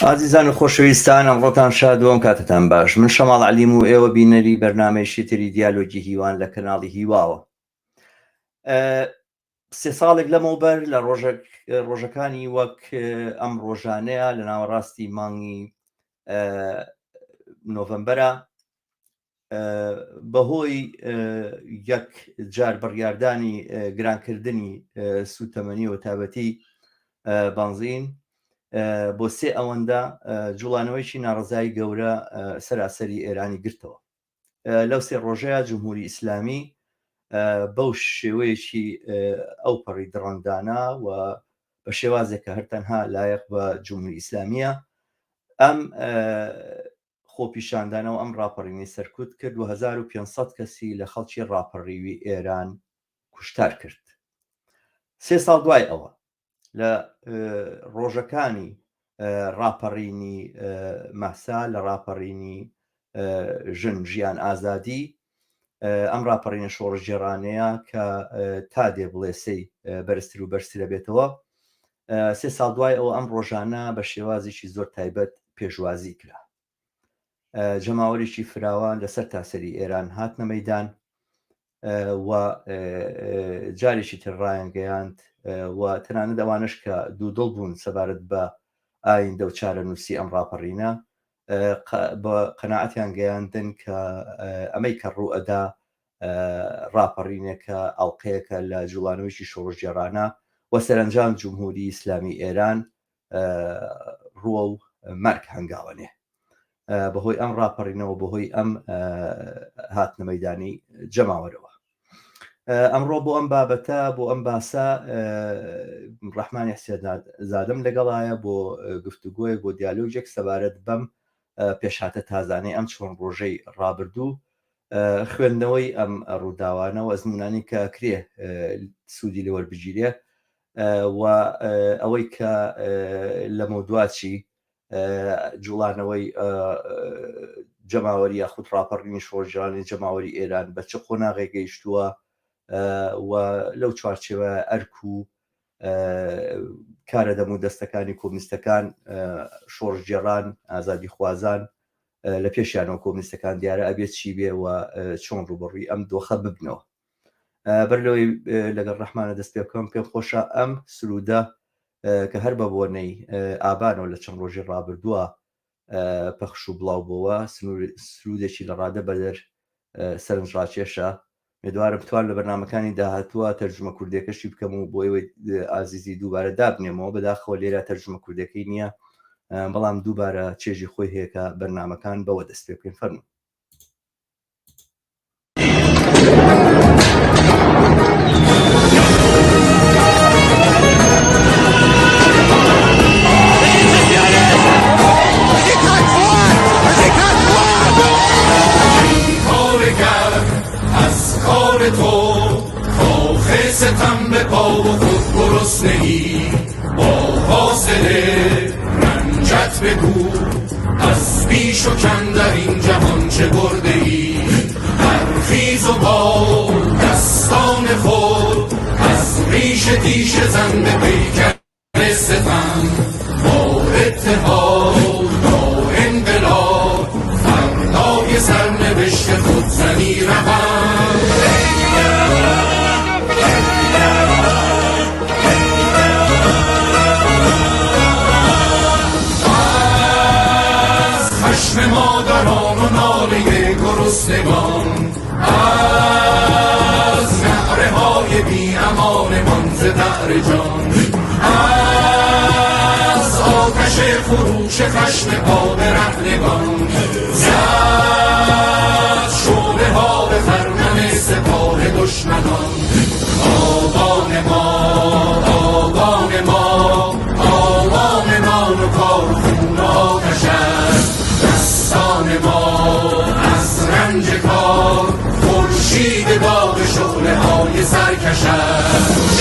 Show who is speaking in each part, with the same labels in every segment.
Speaker 1: ئازیزان و خۆشەویستان، ئەمڕۆتان شاد و ئەم کاتتان باش. من شەماڵ عەلیم و ئێوە بینەری بەرنامەیەکی تری دیالۆگی هیوان لە کەناڵی هیواوە. 3 ساڵێک لەمەوبەر لە ڕۆژەکانی وەک ئەم ڕۆژانەیە لە ناوەڕاستی مانگی نۆڤەمبەرە بەهۆی یەک جار بڕیاردانی گرانکردنی سوتەمەنی و تابەتی بنزین بۆ 3 ئەوەندە جوڵانەوەیکی ناڕزایی گەورە سەراسەری ئێرانی گرتەوە. لەو 3 ڕۆژەیە جمهوری ئیسلامی بەو شێوەیەکی ئەو پەڕی دڕندانە و بە شێوازێک کە هەرتەنها لایەق بە جمهوری ئیسلامیە ئەم خۆپیشاندانەوە ئەم ڕاپەڕینی سەرکوت کرد و 1500 کەسی لە خەڵکی ڕاپەڕیوی ئێران کوشتار کرد. 3 ساڵ دوای ئەوە لە ڕۆژەکانی ڕاپەڕینی مەسا لە ڕاپەڕینی ژن ژیان ئازادی ئەم ڕاپەڕینە شۆڕژێڕانەیە کە تا دێ بڵێسەی بەرزتر و بەرزترە بێتەوە 3 ساڵ دوای ئەوە ئەم ڕۆژانە بە شێوازێکی زۆر تایبەت پێشوازی کرا. جەماوەرێکی فراوان لەسەر تاسەری ئێران هاتنە مەیدان و جارێکی تر ڕایانگەیاند و تەنانەت ئەوانش کە دوودڵ بوون سەبارەت بە ئایندە و چارەنووسی ئەم ڕاپەڕینە بە قەناعەتیان گەیاندن کە ئەمەی کە ڕوو ئەدا ڕاپەڕینێکە ئەڵقەیەکە لە جوڵانەوەیکی شۆڕژێڕانە و سەرنجام جمهوری ئیسلامی ئێران ڕووە و مەرگ هەنگاوەنێ بەهۆی ئەم ڕاپەڕینەوە بەهۆی ئەم هاتنە مەیدانی جەماوەرەوە. ئەمڕۆ بۆ ئەم بابەتە بۆ ئەم باسە ڕەحمانی حسێنزادەم لەگەڵایە بۆ گفتوگۆیەک بۆ دیالۆجێک سەبارەت بەم پێشهاتە تازانەی ئەم 4 ڕۆژەی ڕابردوو خوێندنەوەی ئەم ڕووداوانەوە ئەزمونانی کە کرێ سوودی لە وەربگیرێ و ئەوەی کە لە مەودواچی جوڵانەوەی جەماوەری یاخود ڕاپەڕینی شۆڕژێڕانی جەماوەری ئێران بە چ قۆناغی گەیشتووە و لەو چوارچێوە ئەرک و کارەدەم و دەستەکانی کۆمونیستەکان شۆڕژێڕان ئازادی خوازان لە پێشیانەوە کۆمونیستەکان دیارە ئەبێت چی بێ و چۆن ڕوبڕووی ئەم دۆخە ببنەوە. بەرلەوەی لەگەڵ ڕەحمانە دەست پێ بکەم پێم خۆشە ئەم سرودە کە هەر بە بۆنەی ئابانەوە لە چەند ڕۆژی ڕابردووە پەخش و بڵاو بووە سرودێکی لە ڕادە بەدەر سەرنجڕاکێشە. میدوارم بتوان لە بەرنامەکانی داهاتووە تەرجمە کوردیەکەشی بکەم و بۆ ئەوەی ئازیزی دووبارە دابنێمەوە بەداخەوە لێرە تەرجمە کوردیەکەی نییە بەڵام دووبارە چێژی خۆی هەیەکە بەرنامەکان بەوە دەست پێ بکەین. فەرموو.
Speaker 2: ستم به پا و خود گرسنگی با فاصله رنجت بگو از بیش و کم در این جهان چه برده ای برخیز و با دستان خود از ریش تیش زن به پیکر ستم با اتحاد با انقلاب فردای سرنوشت خود زنی رقم مادران و ناله گرسنگان از نعره های بی امانمان ز دعر جان از آتش فروش خشم پاد رهنگان زد شعله ها به خرمن سپاه دشمنان آبان ما آبان ما آبانمان و کارخون آتش است دستان ما از رنج کار خورشید داغ شعله های سرکش است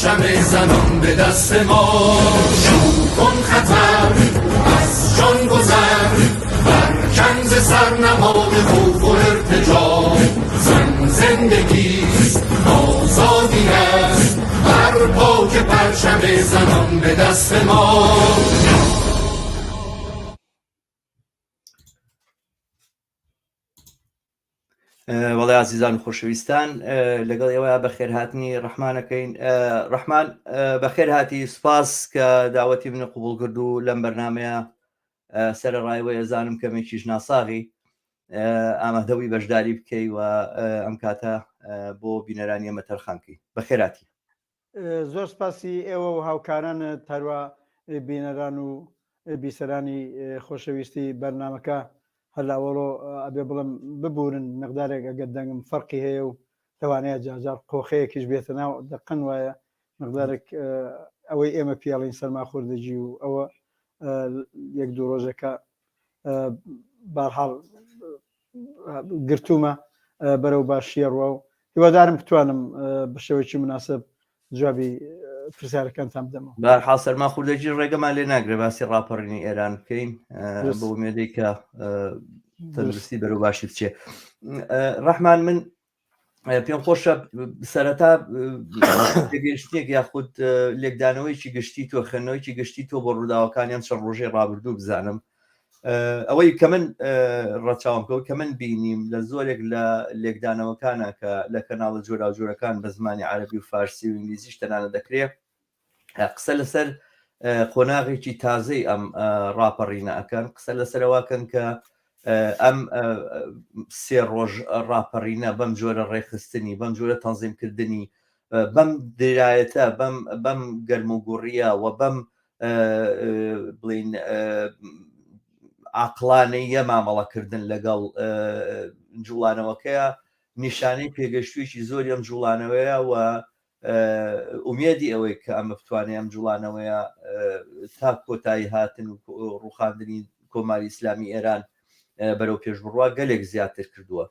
Speaker 2: پرچم زنان به دست ما. شروع کن خطر از جان گذر، برکن ز سر نهاد خوف و ارتجاع. زن زندگیست، آزادی است، برپا که پرچم زنان به دست ما.
Speaker 1: وڵی عزیزان خۆشەویستان، لەگەڵ ئێوە بەخێر هاتنی ڕەحمانەکەین. ڕەحمان بەخێر هاتی، سوپاس کە داوەتی منە قوبوڵ کرد و لەم بەرنامەیە سەرەڕایەوە ئێزانم کەمێکیش ناساغی ئامادەبووی بەشداری بکەی و ئەم کاتە بۆ بینەرانی ئەمە تەرخانکەی. بەخێر هاتی.
Speaker 3: زۆر سپاسی ئێوە و هاوکاران تەروە بینەران و بیسەرانی خۆشەویستی بەرنامەکە. هەلاوەڵۆ ئەبێ بڵم ببورن مقدارێک ئەگەر دەنگم فەرقی هەیە و لەوانەیە جاجار قۆخەیەکیش بێتە ناو دەقن وایە مقدارێک ئەوەی ئێمە پیاڵین سەرما خوردەجی و ئەوە یەک دوو ڕۆژەکە بەرحاڵ گرتومە بەرەو باشیە ڕوە و هیوادارم بتوانم بە شێوەیەکی مناسب جوابی پرسیارەکانتان بدەمەوە.
Speaker 1: بەرحاڵ سەرما خوردەجی ڕێگەمان لێ ناگرێت باسی ڕاپەڕینی ئێران بکەین بۆ ئومێدەی کە تەندروستی بەرەو باشی بچێ. ڕەحمان، من پێم خۆشە سەرەتا گەشتێک یاخود لێکدانەوەیکی گشتی تۆ، خوێندنەوەیکی گشتی تۆ بۆ ڕووداوەکانیان چەند ڕۆژەی ڕابردوو بزانم. ئەوەی کە من ڕەچاومکەوت کە من بینیم لە زۆرێک لە لێکدانەوەکانە کە لە کەناڵە جۆرا جۆرەکان بە زمانی عەرەبی و فارسی و ئینگلیزیش تەنانە دەکرێت، قسە لەسەر قۆناغێکی تازەی ئەم ڕاپەڕینە ئەکەن، قسە لەسەرەوەکەن کە ئەم سێ ڕۆژ ڕاپەڕینە بەم جۆرە ڕێخستنی، بەم جۆرە تەنزیمکردنی، بەم درایەتە، بەم گەرموگوڕیە و بەم بڵین عاقلانەیە مامەڵەکردن لەگەڵ جوڵانەوەکەیە نیشانەی پێگەشتوویەکی زۆری ئەم جوڵانەوەیە و ئومێدی ئەوەی کە ئەمە بتوانێت ئەم جوڵانەوەیە تا کۆتایی هاتن و ڕووخاندنی کۆماری ئیسلامی ئێران بەرەو پێش بڕوا گەلێک زیاتر کردووە.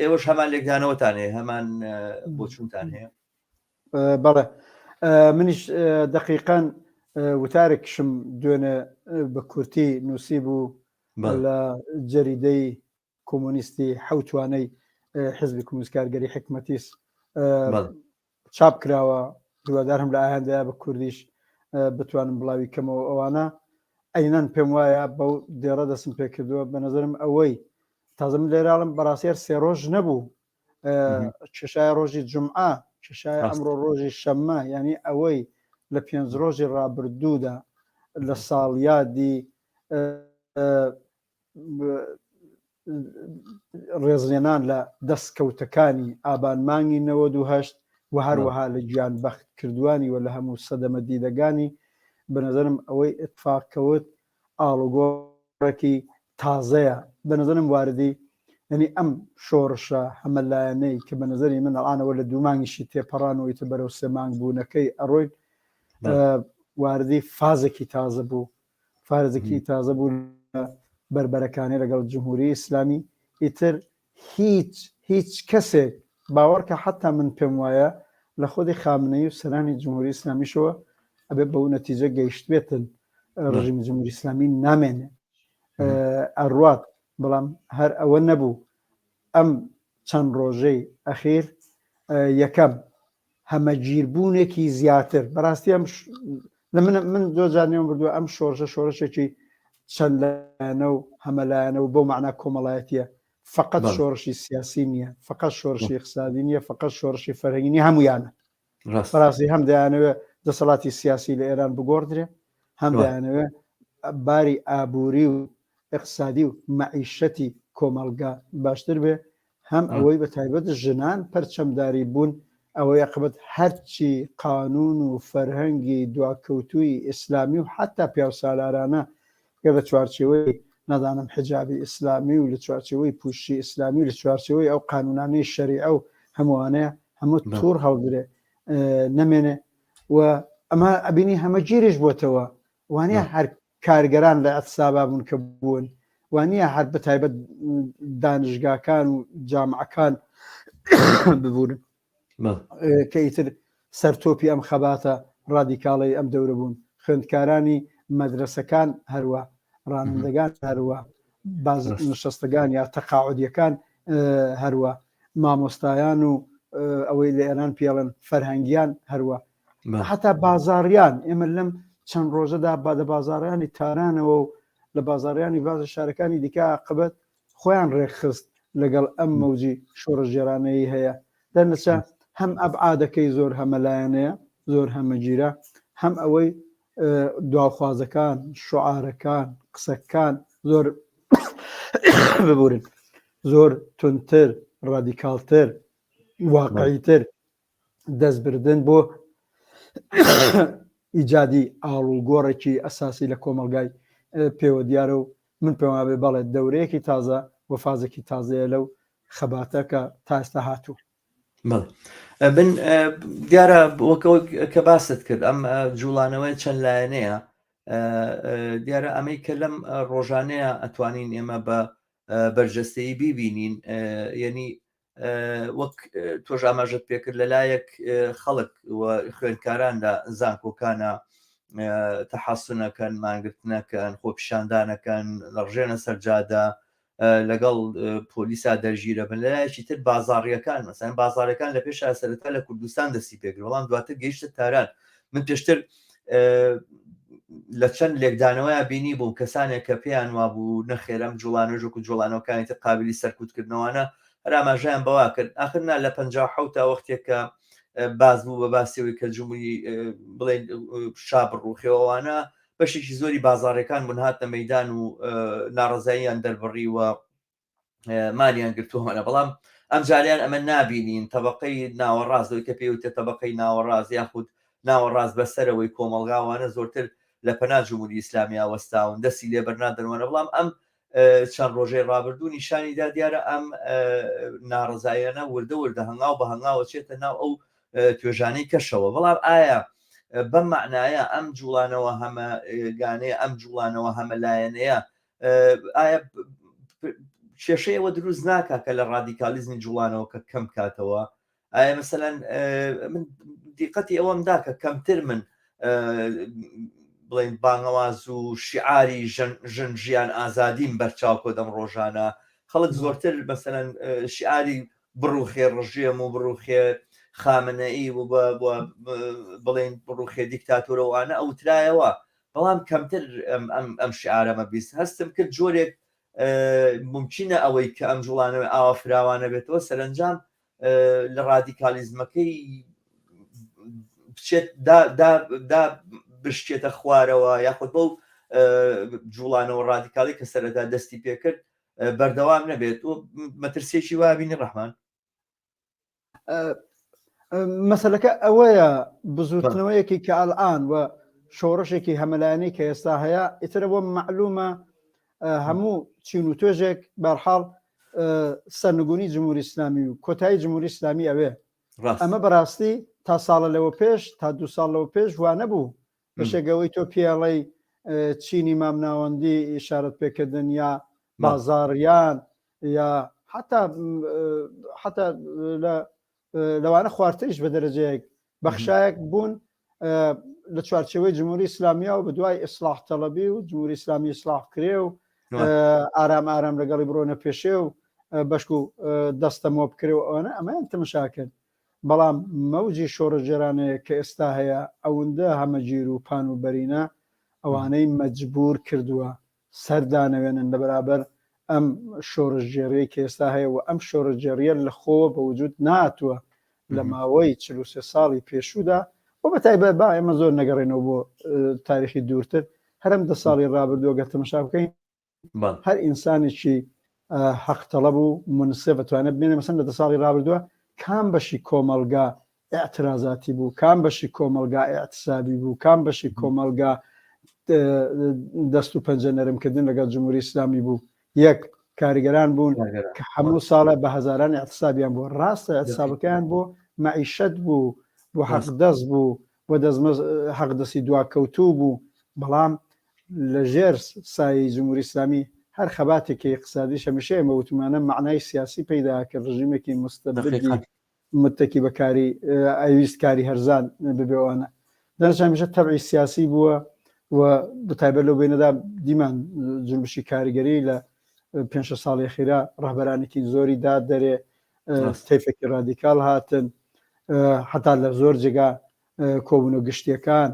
Speaker 1: ئێوەش هەمان لێکدانەوەتان هەیە، هەمان بۆچوونتان هەیە؟
Speaker 3: بەڵێ، منیش دقیقاً وتارێکشم دوێنێ بە کورتی نووسی بوو لە جەریدەی کۆمۆنیستی حەوتوانەی حزبی کۆمونیستکارگەری حکمەتیس چاپ کراوە. هیوادار هەم لە ئایندەیە بە کوردیش بتوانم بڵاوی کەمەوە. ئەوانە ئەینەن پێم وایە بەو دێڕە دەسم پێ کردووە. بە نەزەرم ئەوەی تازەم لێراڵم بەڕاستیار سێ ڕۆژ نەبوو، چشای ڕۆژی جومعە، چشای ئەمڕۆ ڕۆژی شەممە، ینی ئەوەی لە 5 ڕۆژی ڕابردوودا لە ساڵیادی ڕێزلێنان لە دەستکەوتەکانی ئابانمانگی 98 و هەروەها لە گیان بەخت کردوانی و لە هەموو سەدەمە دیدەگانی بە نەزەرم ئەوەی ئتفاقکەوت ئاڵوگۆڕێکی تازەیە. بە نەزەرم واردی ینی ئەم شۆڕشە هەمەلایەنەی کە بە نەزەری من ئەڵانەوە لە دوومانگیشی تێپەڕانەوەیتە بەرەو سێمانگ بوونەکەی ئەڕۆین واردی فازێکی تازە بوو، فارزێکی تازە بوو بربەرەکانی لەگەڵ جمهوری ئیسلامی. ئیتر هیچ کەسێک باوەڕکە حتا من پێم وایە لە خۆی خامنەی و سەرانی جمهوری ئیسلامیشەوە ئەبێ بەو نەتیجە گەیشت بێتن ڕژیم جمهوری ئیسلامی نامێنێ ئەڕوات. بەڵام هەر ئەوە نەبوو. ئەم چەند ڕۆژەی ئەخیر یەکەم هەمەگیربوونێکی زیاتر، بەڕاستی من زۆرجانیان بردووە ئەم شۆڕشێکی چەند لایەنە و هەمەلایەنە و بۆ معنە کۆمەڵایەتیە. فقط شۆڕشی سیاسی نییە، فقط شۆڕشی اقتصادی نییە، فقط شۆڕشی فەرهەنگی هەمویانە. بەڕاستی هەم دەیانەوێت دەسەڵاتی سیاسی لە ئێران بگۆڕدرێ، هەم دەیانەوێت باری ئابووری و اقتصادی و مەعیشەتی کۆمەلگا باشتر بێ، هەم ئەوەی بە تایبەت ژنان پەرچەمداری بوون، ئەوەی عقبەت هەرچی قانون و فەرهەنگی دواکەوتووی ئیسلامی و حتا پیاوسالارانە کە لە چوارچێوەی نەدانم حجابی ئیسلامی و لە چوارچێوەی پوشی ئیسلامی و لە چوارچێوەی ئەو قانونانەی شەریعە و هەمووانەیە هەموو توور هەڵدرێ نەمێنێ و ئەمە ئەبینی هەمە گیریش بۆتەوە. وانە هەر کارگەران لە ئەتسابا بوون کە بوون، وانە هەر بە تایبەت دانشگاکان و جامعەکان ببوون کە ئیتر سەرتۆپی ئەم خەباتە ڕادیکاڵی ئەم دەورە بوون. خوێندکارانی مەدرسەکان هەروە، ڕانندەگان هەروە، نشستەکان یا تەقاعودیەکان هەروە، مامۆستایان و ئەوەی لە ئێران پێڵن فەرهەنگیان هەروە، حتا بازاڕیان. ئێمە لەم چەند ڕۆژەدا لە بازاڕیانی تارانەوە و لە بازاڕیانی بازە شارەکانی دیکە عاقبەت خۆیان ڕێکخست لەگەڵ ئەم مەوجی شۆڕژێرانەی هەیە. دەرنەچە هەم ئەبعادەکەی زۆر هەمەلایەنەیە، زۆر هەمەگیرە، هەم ئەوەی دواخوازەکان، شعارەکان، قسەکان زۆر ببورن، زۆر تونتر، ڕادیکالتر، واقعیتر دەستبردن بۆ ئیجادی ئاڵوگۆڕێکی ئەساسی لە کۆمەلگای پێوە دیارە. و من پێم وابێ بەڵێ دەورەیەکی تازە و فازێکی تازەیە لەو خەباتە کە تا ئێستا هاتوو.
Speaker 1: بن دیارە وەکەوە کە باست کرد ئەم جوڵانەوەی چەند لایەنەیە، دیارە ئەمەی کە لەم ڕۆژانەیە ئەتوانین ئێمە بە بەرجەستەیی بیبینین، یعنی وەک تۆژ ئاماژت پێکرد لەلایەک خەڵک و خوێندکاران لە زانکۆکانە تەحەسونەکەن، مانگرتنەکەن، خۆپیشاندانەکەن، ڕژێنە سەرجادا لەگەڵ پۆلیسا دەژیرە بن. لەلایەکی تر بازاڕیەکان، مەسەڵەن بازاڕەکان لە پێش سەرەتا لە کوردستان دەستی پێکرد، بەڵام دواتر گەیشتە تاران. من پێشتر لە چەند لێکدانەوەی بینی بووم کەسانێک کە پێیان وابوو نەخێرەم جوڵانە ژوک و جوڵانەوەکانی تر قابلی سەرکوتکردنەوەنە هەراماژیان بەوا کرد. ئاخرنا لە 57 تا وەختێک کە باز بوو بە باسیەوەی کە جمهوری بڵێن شا بڕوخێەوەوانە بەشێکی زۆری بازاڕەکان بوون هاتە مەیدان و ناڕزاییان دەربڕی و مالیان گرتووەمەە. بەڵام ئەم جاریان ئەمە نابینین. تەبقەی ناوەڕاستەوەی کە پێوتە تەبقەی ناوەڕاست یاخود ناوەڕاست بەسەرەوەی کۆمەلگاوانە زۆرتر لە پەنا جمهوری ئیسلامی وەستاون، دەستی لێبەرنادەنەوەە. بەڵام ئەم چەند ڕۆژەی ڕابردوو نیشانیدا دیارە ئەم ناڕزایەنە وردە وردە هەنگاو بە هەنگاوە چێتە ناو ئەو توێژانەی کەشەوە. بەڵام ئایا بەم معنایە ئەم جوڵانەوە هەمەگانەیە، ئەم جوڵانەوە هەمەلایەنەیە، ئایا کێشەیەوە دروست ناکات کە لە ڕادیکالیزمی جوڵانەوە کە کەم کاتەوە؟ ئایا مەسەلەن من دیقەتی ئەوەم دا کە کەمتر من بڵێن بانەواز و شیعاری ژن ژیان ئازادیم بەرچاوکۆ دەم ڕۆژانە، خەڵک زۆرتر مەسەلەن شیعاری بڕوخێ ڕژێم و بڕوخێ خامنەئی و بڵێن بڕوخێ دیکتاتۆرەوانە ئەوترایەوە. بەڵام کەمتر ئەم شیعارەمە بیست. هەستم کرد جۆرێک ممکنە ئەوەی کە ئەم جوڵانەوەی ئاوا فراوانە بێتەوە سەرنجام لە ڕادیکالیزمەکەی بچێت بشتێتە خوارەوە، یاخود بەو جوڵانەوە ڕادیکالی کە سەرەتا دەستی پێکرد بەردەوام نەبێت. و مەترسێکی وابینی ڕەحمان.
Speaker 3: مەسەلەکە ئەوەیە بزوتنەوەیەکی کە ئەلعان و شۆڕشێکی هەمەلایەنەی کە ئێستا هەیە ئیترە بۆ معلومە هەموو چین و توێژێک بەرحاڵ سەرنگونی جمهوری ئیسلامی و کۆتایی جمهوری ئیسلامی ئەوێ. ئەمە بەڕاستی تا ساڵە لەوە پێش تا 2 ساڵ لەوە پێش وانە بوو. بەشێگەوەی تۆ پێڵەی چینی مامناوەندی ئیشارەت پێکردن یا بازاڕیان یا حتا لەوانە خواردتریش بە دەرەجەیەک بەخشایەک بوون لە چوارچێوەی جمهوری ئیسلامیە و بە دوای ئیسلاح تەڵەبی و جمهوری ئیسلامی ئیسلاح کرێ و ئارام ئارام لەگەڵی بڕۆنە پێشێ و بەشک و دەستە مۆ بکرێ و ئەوەنە ئەمەیان تەمەشاکرد. بەڵام مەوجی شۆڕەجێرانەیە کە ئێستا هەیە ئەوەندە هەمەگیر و پان و بەرینە ئەوانەی مەجبور کردووە سەردانەوێنن لە بەرابەر ئەم شۆڕەژێڕەیە کە ئێستا هەیە و ئەم شۆڕەجێڕیە لە خۆوە بە وجود ناتووە لە ماوەی 43 ساڵی پێشوودا و بەتایبەت با ئێمە زۆر نەگەڕێنەوە بۆ تاریخی دوورتر هەرم 10 ساڵی ڕابردووە گە تەماشا بکەین هەر ئینسانێکی حەقتەڵەب و منسف بتوانێت ببینێ مەسەن لە 10 ساڵی ڕابردووە کام بەشی کۆمەلگا ئاعترازاتی بوو، کام بەشی کۆمەلگا ئاعتسابی بوو، کام بەشی کۆمەلگا دەست و پەنجە نەرمکردن لەگەڵ جمهوری ئیسلامی بوو. یەک کاریگەران بوون کە هەموو ساڵە بە هەزاران ئاعتسابیان بوو. ڕاستە ئاعتسابەکەیان بۆ مەعیشەت بوو، بۆ حەقدەست بوو، بۆ حەقدەستی دواکەوتوو بوو. بەڵام لە ژێر سایەی جمهوری ئیسلامی هەر خەباتێکی اقتصادیش هەمیشە ئێمە وتمانە معنای سیاسی پەیدا کە ڕژیمێکی مستەبدی متکی بەکاری ئەویست کاری هەرزان ببێوانە دەنجامیشە تەبعی سیاسی بووە و بەتایبەت لەو بینەدا دیمان جنبشی کاریگەری لە 5 ساڵی خێرا ڕەهبەرانێکی زۆری دا دەرێ تەیفێکی ڕادیکال هاتن حتا لە زۆر جێگا کۆبوون و گشتیەکان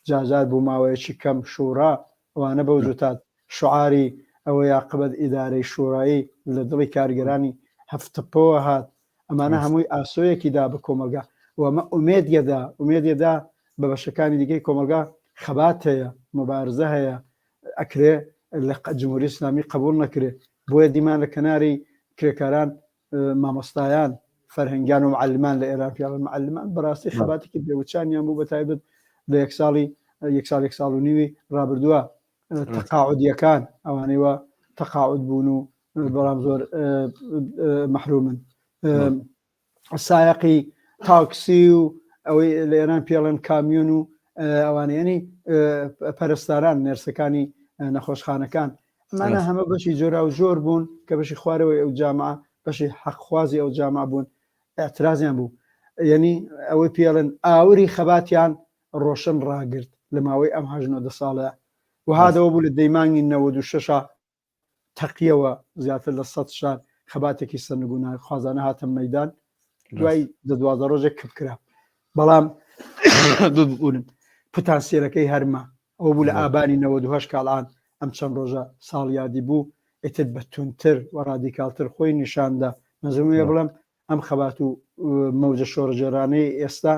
Speaker 3: جاجار بوو ماوەیەکی کەم شوڕا ئەوانە بەوجودات شعاری ئەوە یاقبەت ئیدارەی شوڕایی لە دڵی کارگەرانی هەفتەپەوە هات ئەمانە هەمووی ئاسۆیەکی دا بە کۆمەلگا و ئەمە ئومێدیەدا بە بەشەکانی دیگەی کۆمەلگا خەبات هەیە مبارزە هەیە ئەکرێ لە جمهوری ئیسلامی قبول نەکرێ بۆیە دیمان لە کەناری کرێکاران مامۆستایان فەرهەنگیان و معلمان لە ئێران پیاڵە معلمان بەڕاستی خەباتێکی بێوچانیان بوو بەتایبەت لە یەک ساڵ و نیوی ڕابردووە تەقاعودیەکان ئەوانەیەوە تەقاعود بوون و بەڵام زۆر مەحرومن سایقی تاکسی و ئەوەی لە ئێران پێڵێن کامیۆن و ئەوانەیەنی پەرستاران نێرسەکانی نەخۆشخانەکان ئەمانە هەمە بەشی جۆرا و زۆر بوون کە بەشی خوارەوەی ئەو جامعە بەشی حەقخوازی ئەو جامعە بوون ئەترازیان بوو یعنی ئەوەی پێڵێن ئاوری خەباتیان ڕۆشن ڕاگرت لە ماوەی ئەم 18 ساڵە وهادەوە بوو لە دەیمانی 96 تەقیەوە زیاتر لە 100 شار خەباتێکی سەرنگونای خوازانە هاتم مەدان دوای 12 ڕۆژێک کردکرا بەڵام ببوون پتانسیلەکەی هەرما ئەو بوو لە ئابانی 92 کاڵان ئەم چەند ڕۆژە ساڵ یادی بوو ئێتت بە تونتر و ڕادیکالتر خۆی نیشاندا نەزمە بڵم ئەم خەبات و مەوجە شۆڕجێرانەی ئێستا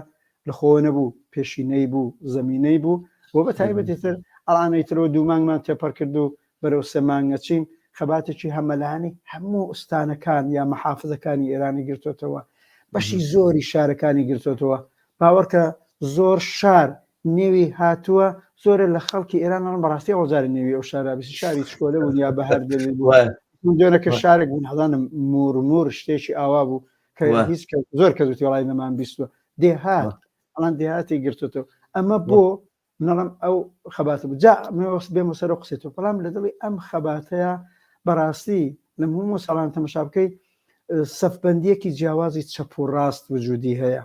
Speaker 3: لە خۆ نەبوو پێشینەی بوو زەمینەی بوو بۆ بە تایبەتیتر ئەڵانەیترەوە دوومانگمان تێپەر کرد و بەرەو سەمانگە چین خەباتێکی هەمەلانی هەموو ئوستانەکان یا مەحافزەکانی ئێرانی گرتوتەوە بەشی زۆری شارەکانی گرتوتەوە باوەڕکە زۆر شار نێوی هاتووە زۆرە لە خەڵکی ئێران بەڕاستی ئەوزاری نێوی ئەو شارابیسی شاری چکۆلە بوون یا بە هەردەوی بوو دوێنەکە شارێک بوون هەڵانە مور شتێکی ئاوا بوو کە هیچ زۆر کەزوتی وڵای نەمان بیستوە دێهات ئەڵان دێهاتی گرتوتەوە ئەمە بۆ نەڵم ئەو خەباتە بوو جا بێمە سەر قسێتەوە بەڵام لە دڵی ئەم خەباتەیە بەڕاستی لە هەموو ساڵان تەمەشا بکەیت سەفبەندیەکی جیاوازی چەپ و ڕاست وجودی هەیە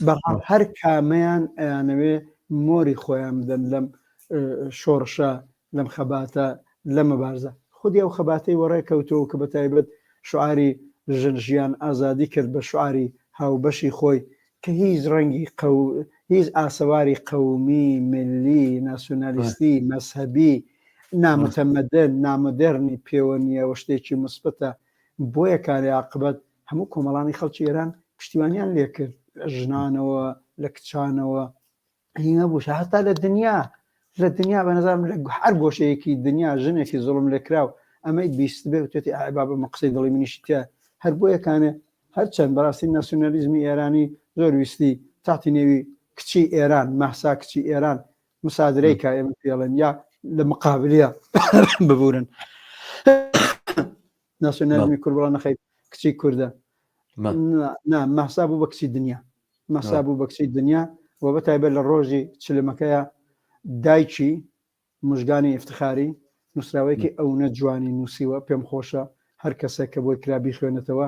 Speaker 3: بەڵام هەر کامەیان ئەیانەوێ مۆری خۆیان بدەن لەم شۆڕشە لەم خەباتە لە مەبارزە خودی ئەو خەباتەی وەڕێکەوتەوە کە بەتایبەت شعاری ژنژیان ئازادی کرد بە شعاری هاوبەشی خۆی کە هیچ ڕەنگی هیچ ئاسەواری قەومی ملی ناسیۆنالیستی مەسهەبی نامتەمەدن نامۆدێرنی پێوە نیە و شتێکی مثبتە بۆیە کاری عاقبەت هەموو کۆمەڵانی خەڵکی ئێران پشتیوانیان لێ کرد لە ژنانەوە لە کچانەوە هینە بووش هەتا لە دنیا بەنەزانم لە هەر گۆشەیەکی دنیا ژنێکی زوڵم لێکراو ئەمەی بیست بێ وتێتی ئایبا بە مەقسەی دڵی منیشتە هەر بۆیەکانێ هەرچەند بەڕاستی ناسیۆنالیزمی ئێرانی زۆر ویستی تاتی نێوی کچی ئێران مەحسا کچی ئێران مسادرەی کا ئێمە پێڵێن یا لە مقابلیە ببورن ناسیۆنالیزمی کورد بڵان نەخەی کچی کوردە نا مەحسا بوو بە کچی دنیا مەحسا بوو بە کچی دنیا و بەتایبەت لە ڕۆژی چلمەکەیە دایکی مژگانی افتخاری نووسراوەیەکی ئەو نەجوانی نووسیوە پێم خۆشە هەر کەسێک کە بۆی کرابی خوێنێتەوە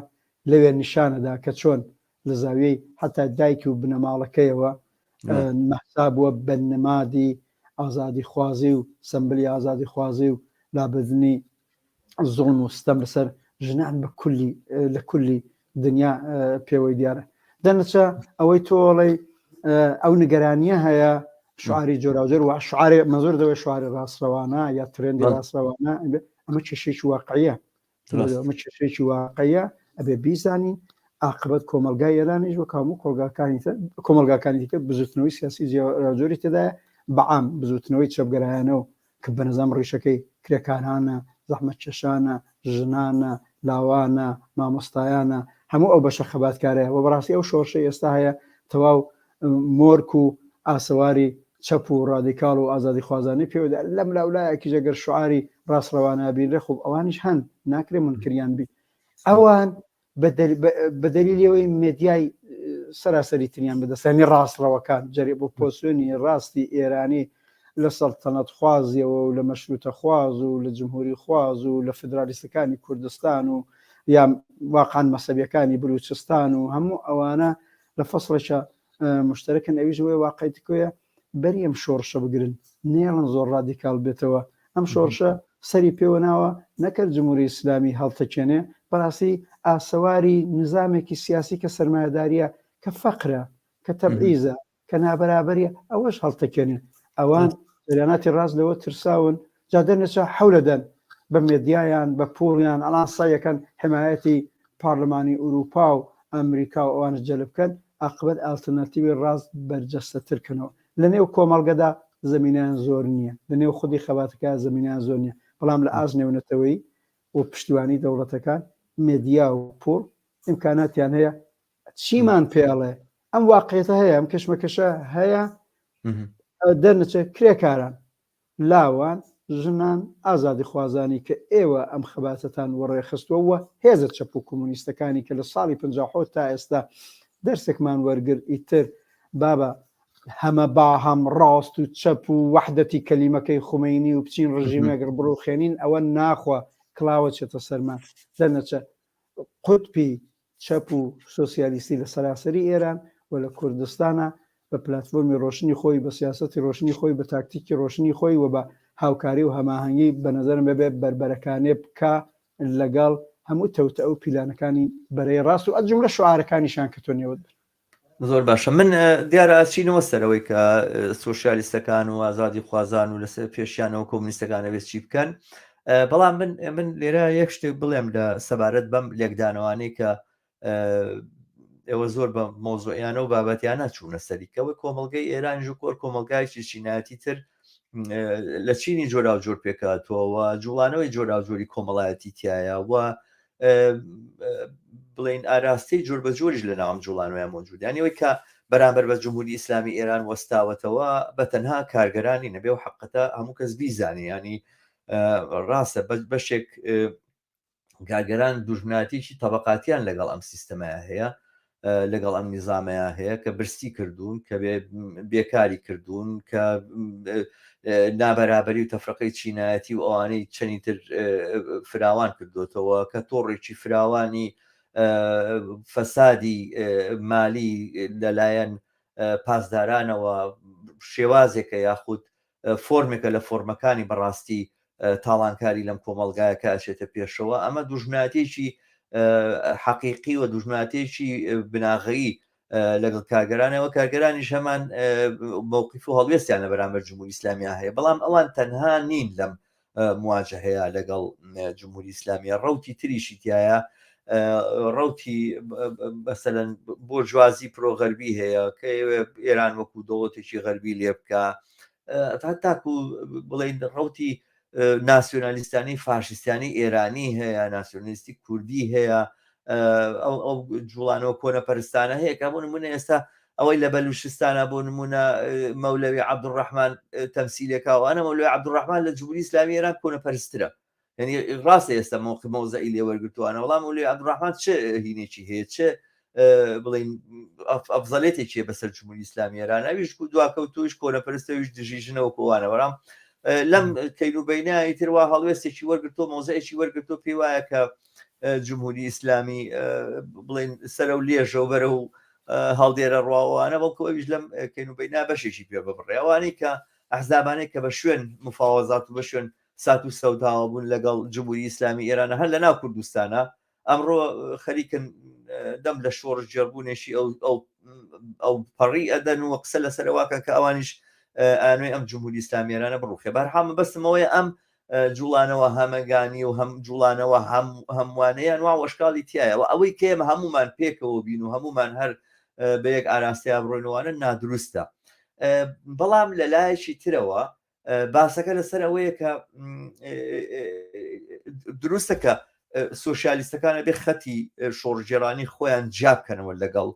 Speaker 3: لەوێ نیشانەدا کە چۆن لە زاویەی حتا دایکی و بنەماڵەکەیەوە مەحسا بووە بە نەمادی ئازادی خوازی و سمبلی ئازادی خوازی و لابردنی زوڵم و ستەم لەسەر ژنان لە کولی دنیا پێوەی دیارە دەنەچە ئەوەی تۆڵی ئەو نیگەرانیە هەیە شعاری جۆراوجۆر و شعاری مەزۆر دەوێت شعاری ڕاستڕەوانە یا ترێندی ڕاستڕەوانە ئەمە کێشێکی واقعیە ئەمە کێشێکی واقعیە ئەبێ بیزانین عاقبەت کۆمەلگای ئێرانیش وە هەموو کۆمەلگاکانی دیکە بزوتنەوەی سیاسی جۆری تێدایە بەعام بزوتنەوەی چەپگەرایانەوە کە بەنظام ڕیشەکەی کرێکانانە زەحمەت چێشانە ژنانە لاوانە مامۆستایانە هەموو ئەو بەشە خەباتکارەیە و بەڕاستی ئەو شۆڕشەی ئێستا هەیە تەواو مۆرک و ئاسەواری چەپ و ڕادیکاڵ و ئازادی خوازانەی پێوەدا لەم لاولایەکی ژەگەر شعاری ڕاستڕەوانە بینرێ خوب ئەوانیش هەن ناکرێ منکریان بی ئەوان بە دەلیلەوەی مێدیای سەراسەری تریان بەدەستانی ڕاستڕەوەکان جەری بۆ پۆسیۆنی ڕاستی ئێرانی لە سەڵتەنەت خوازیەوە و لە مەشروتە خواز و لە جمهوری خواز و لە فدرالیستەکانی کوردستان و یا واقعان مەسەبیەکانی بلوچستان و هەموو ئەوانە لە فەسڵێکە مشتەرەکەن ئەویش وێ واقعیتکۆیە بەری ئەم شۆڕشە بگرن نێڵن زۆر ڕادیکال بێتەوە ئەم شۆڕشە سەری پێوەناوە نەکرد جمهوری ئیسلامی هەڵتەکێنێ بەڕاستی ئاسەواری نظامێکی سیاسی کە سەرمایه‌داریە کە فەقرە کە تەبعیزە کە نابەرابەریە ئەوەش هەڵتەکێنێ ئەوان جریاناتی ڕاست لەوە ترساون جا دەرنەچە حەولەدەن بە مێدیایان بە پوڵیان ئەڵان سایەکەن حمایەتی پارلەمانی ئوروپا و ئەمریکا و ئەوانش جەلب بکەن عاقبەت ئالتەرناتیڤی ڕاست بەرجەستەترکردنەوە لە نێو کۆمەڵگەدا زمینیان زۆر نییە لە نێو خودی خەباتەکە زمینیان زۆر نییە بەڵام لە ئاز نێونەتەوەی و پشتیوانی دەوڵەتەکان مێدیا و پوڵ ئیمکاناتیان هەیە چیمان پێڵێ ئەم واقعیەتە هەیە ئەم کەشمەکەشە هەیە دەرنەچێت کرێکاران لاوان ژنان ئازادی خوازانی کە ئێوە ئەم خەباتەتان وەڕێخستووەوە هێزە چەپ و کۆمونیستەکانی کە لە ساڵی 57 تا ئێستا دەرسێکمان وەرگر ئیتر بابە هەمە با هەم ڕاست و چەپ و وحدەتی کەلیمەکەی خومینی و بچین ڕژیمەگەر بڕوخێنین ئەوە ناخوا کلاوە چێتە سەرمان دەرنەچە قوتبی چەپ و سۆسیالیستی لە سەراسەری ئێران و لە کوردستانە بە پلتفۆرمی ڕۆشنی خۆی بە سیاسەتی ڕۆشنی خۆی بە تاکتیکی ڕۆشنی خۆی و بە هاوکاری و هەماهەنگی بە نظرم بەبێ بربەرەکانێ بکە لەگەڵ هەموو تەوتە ئەو پیلانەکانی بەرەی ڕاست و ئەجملە شعارەکانیشان کە تۆ نێوت
Speaker 1: زۆر باشە من دیارە ئاچینەوە سەرەوەی کە سۆشیالیستەکان و ئازادی خوازان و لەسەر پێشیانەوە کۆمونیستەکانە بێت چی بکەن بەڵام من لێرە یەک شتێک بڵێم لە سەبارەت بەم لێکدانەوەی کە ئێوە زۆر بە مۆزۆیانە و بابەتیانە چوونە سەریکەوە کۆمەلگەی ئێران و کۆر کۆمەلگایکی چینایەتی تر لە چینی جۆرا و جۆر پێکاتەوە جوڵانەوەی جۆرا و جۆری کۆمەڵایەتی تایە و بڵین ئاراستەی جۆر بە جۆریش لە ناوام جوڵانەوەیان مۆجود یانیەوەی کە بەرامبەر بە جمهوری ئیسلامی ئێران وەستاوەتەوە بە تەنها کارگەرانی نەبێ و حقەتە هەموو کەس بیزانێ ینی ڕاستە بەشێک کارگەران دوژمناتیی تەبقاتیان لەگەڵ ئەم سیستەمەیە هەیە لەگەڵ ئەم نیزامەیە هەیە کە برسی کردوون کە بێکاری کردوون کە نابەرابەری و تەفرەقەی چینایەتی و ئەوانەی چەندی تر فراوان کردوتەوە کە تۆڕێکی فراوانی فەسادی مالی لەلایەن پاسدارانەوە شێوازێکە یاخود فۆرمێکە لە فۆرمەکانی بەڕاستی تاڵانکاری لەم کۆمەلگایە کە ئەچێتە پێشەوە ئەمە دوژمناتێکی حەقیقی و دوژمناتێکی بناغەیی لەگەڵ کارگەرانەوە کارگەرانی هەمان مووقیف و هەڵوێستیان لە بەرامبەر جمهوری ئیسلامیە هەیە بەڵام ئەوان تەنها نین لەم مواجهەیە لەگەڵ جمهوری ئیسلامیە ڕەوتی تریشی تایە ڕەوتی مەسەلەن بۆ جوازی پرۆغەربی هەیە کە ئێران وەکو دەوڵەتێکی غەربی لێ بکە تاکو بڵین ڕەوتی ناسیۆنالیستانی فاشیستانی ئێرانی هەیە ناسیۆنالیستی کوردی هەیە ئەو جوڵانەوە کۆنە پەرستانە هەیە کە بۆ نمونە ئێستا ئەوەی لە بەلوچستانە بۆ نمونە مەولەوی عەبدوڕەحمان تەمسیلێکاوانە مەولەوی عەبدوڕەحمان لە جمهوری ئیسلامی ئێران کۆنە پەرسترە یعنی ڕاستە ئێستا مەوزەعی لێ وەرگرتووانە وەڵام مەولەوی عەبدوڕەحمان چه هینێکی هەیە چه بڵین ئەفزەڵێتێکی بەسەر جمهوری ئیسلامی ئێران ئەویش دواکەوتوش کۆنە پەرستەویش دژیژنەوە کۆوانە وەڵام لەم کەینوبەینایی تروا هەڵوێستێکی وەرگرتۆ مۆزەیەکی وەرگرتۆ پێی وایە کە جمهوری ئیسلامی بڵین سەرە و لێژە و بەرە و هەڵدێرە ڕواوانە بەڵکو ئەویش لەم کەینوبەینا بەشێکی پێ ببڕێ ئەوانەی کە ئەحزابانەی کە بە شوێن مفاوەزات و بە شوێن سات و سەوداوە بوون لەگەڵ جمهوری ئیسلامی ئێرانە هەر لە ناو کوردستانە ئەمڕۆ خەریکن دەم لە شۆڕش جێڕبوونێکی ئەو پەڕی ئەدەن و قسە لەسەرەواکە کە ئەوانیش ئانوێ ئەم جمهوری ئیسلامی ئێرانە بڕوخێ بەرهەمە بەستمەوەی ئەم جوڵانەوە هەمەگانی و هەم جوڵانەوە هەموانەیان وا وەشکاڵی تایەوە ئەوەی کێم هەمومان پێکەوە بین و هەمومان هەر بە یەک ئاراستەیە بڕۆینەوەوانە نادروستە بەڵام لە لایەکی ترەوە باسەکە لەسەر ئەوەیە کە دروستە کە سۆشیالیستەکانە بێ خەتی شۆڕژێرانی خۆیان جابکەنەوە لەگەڵ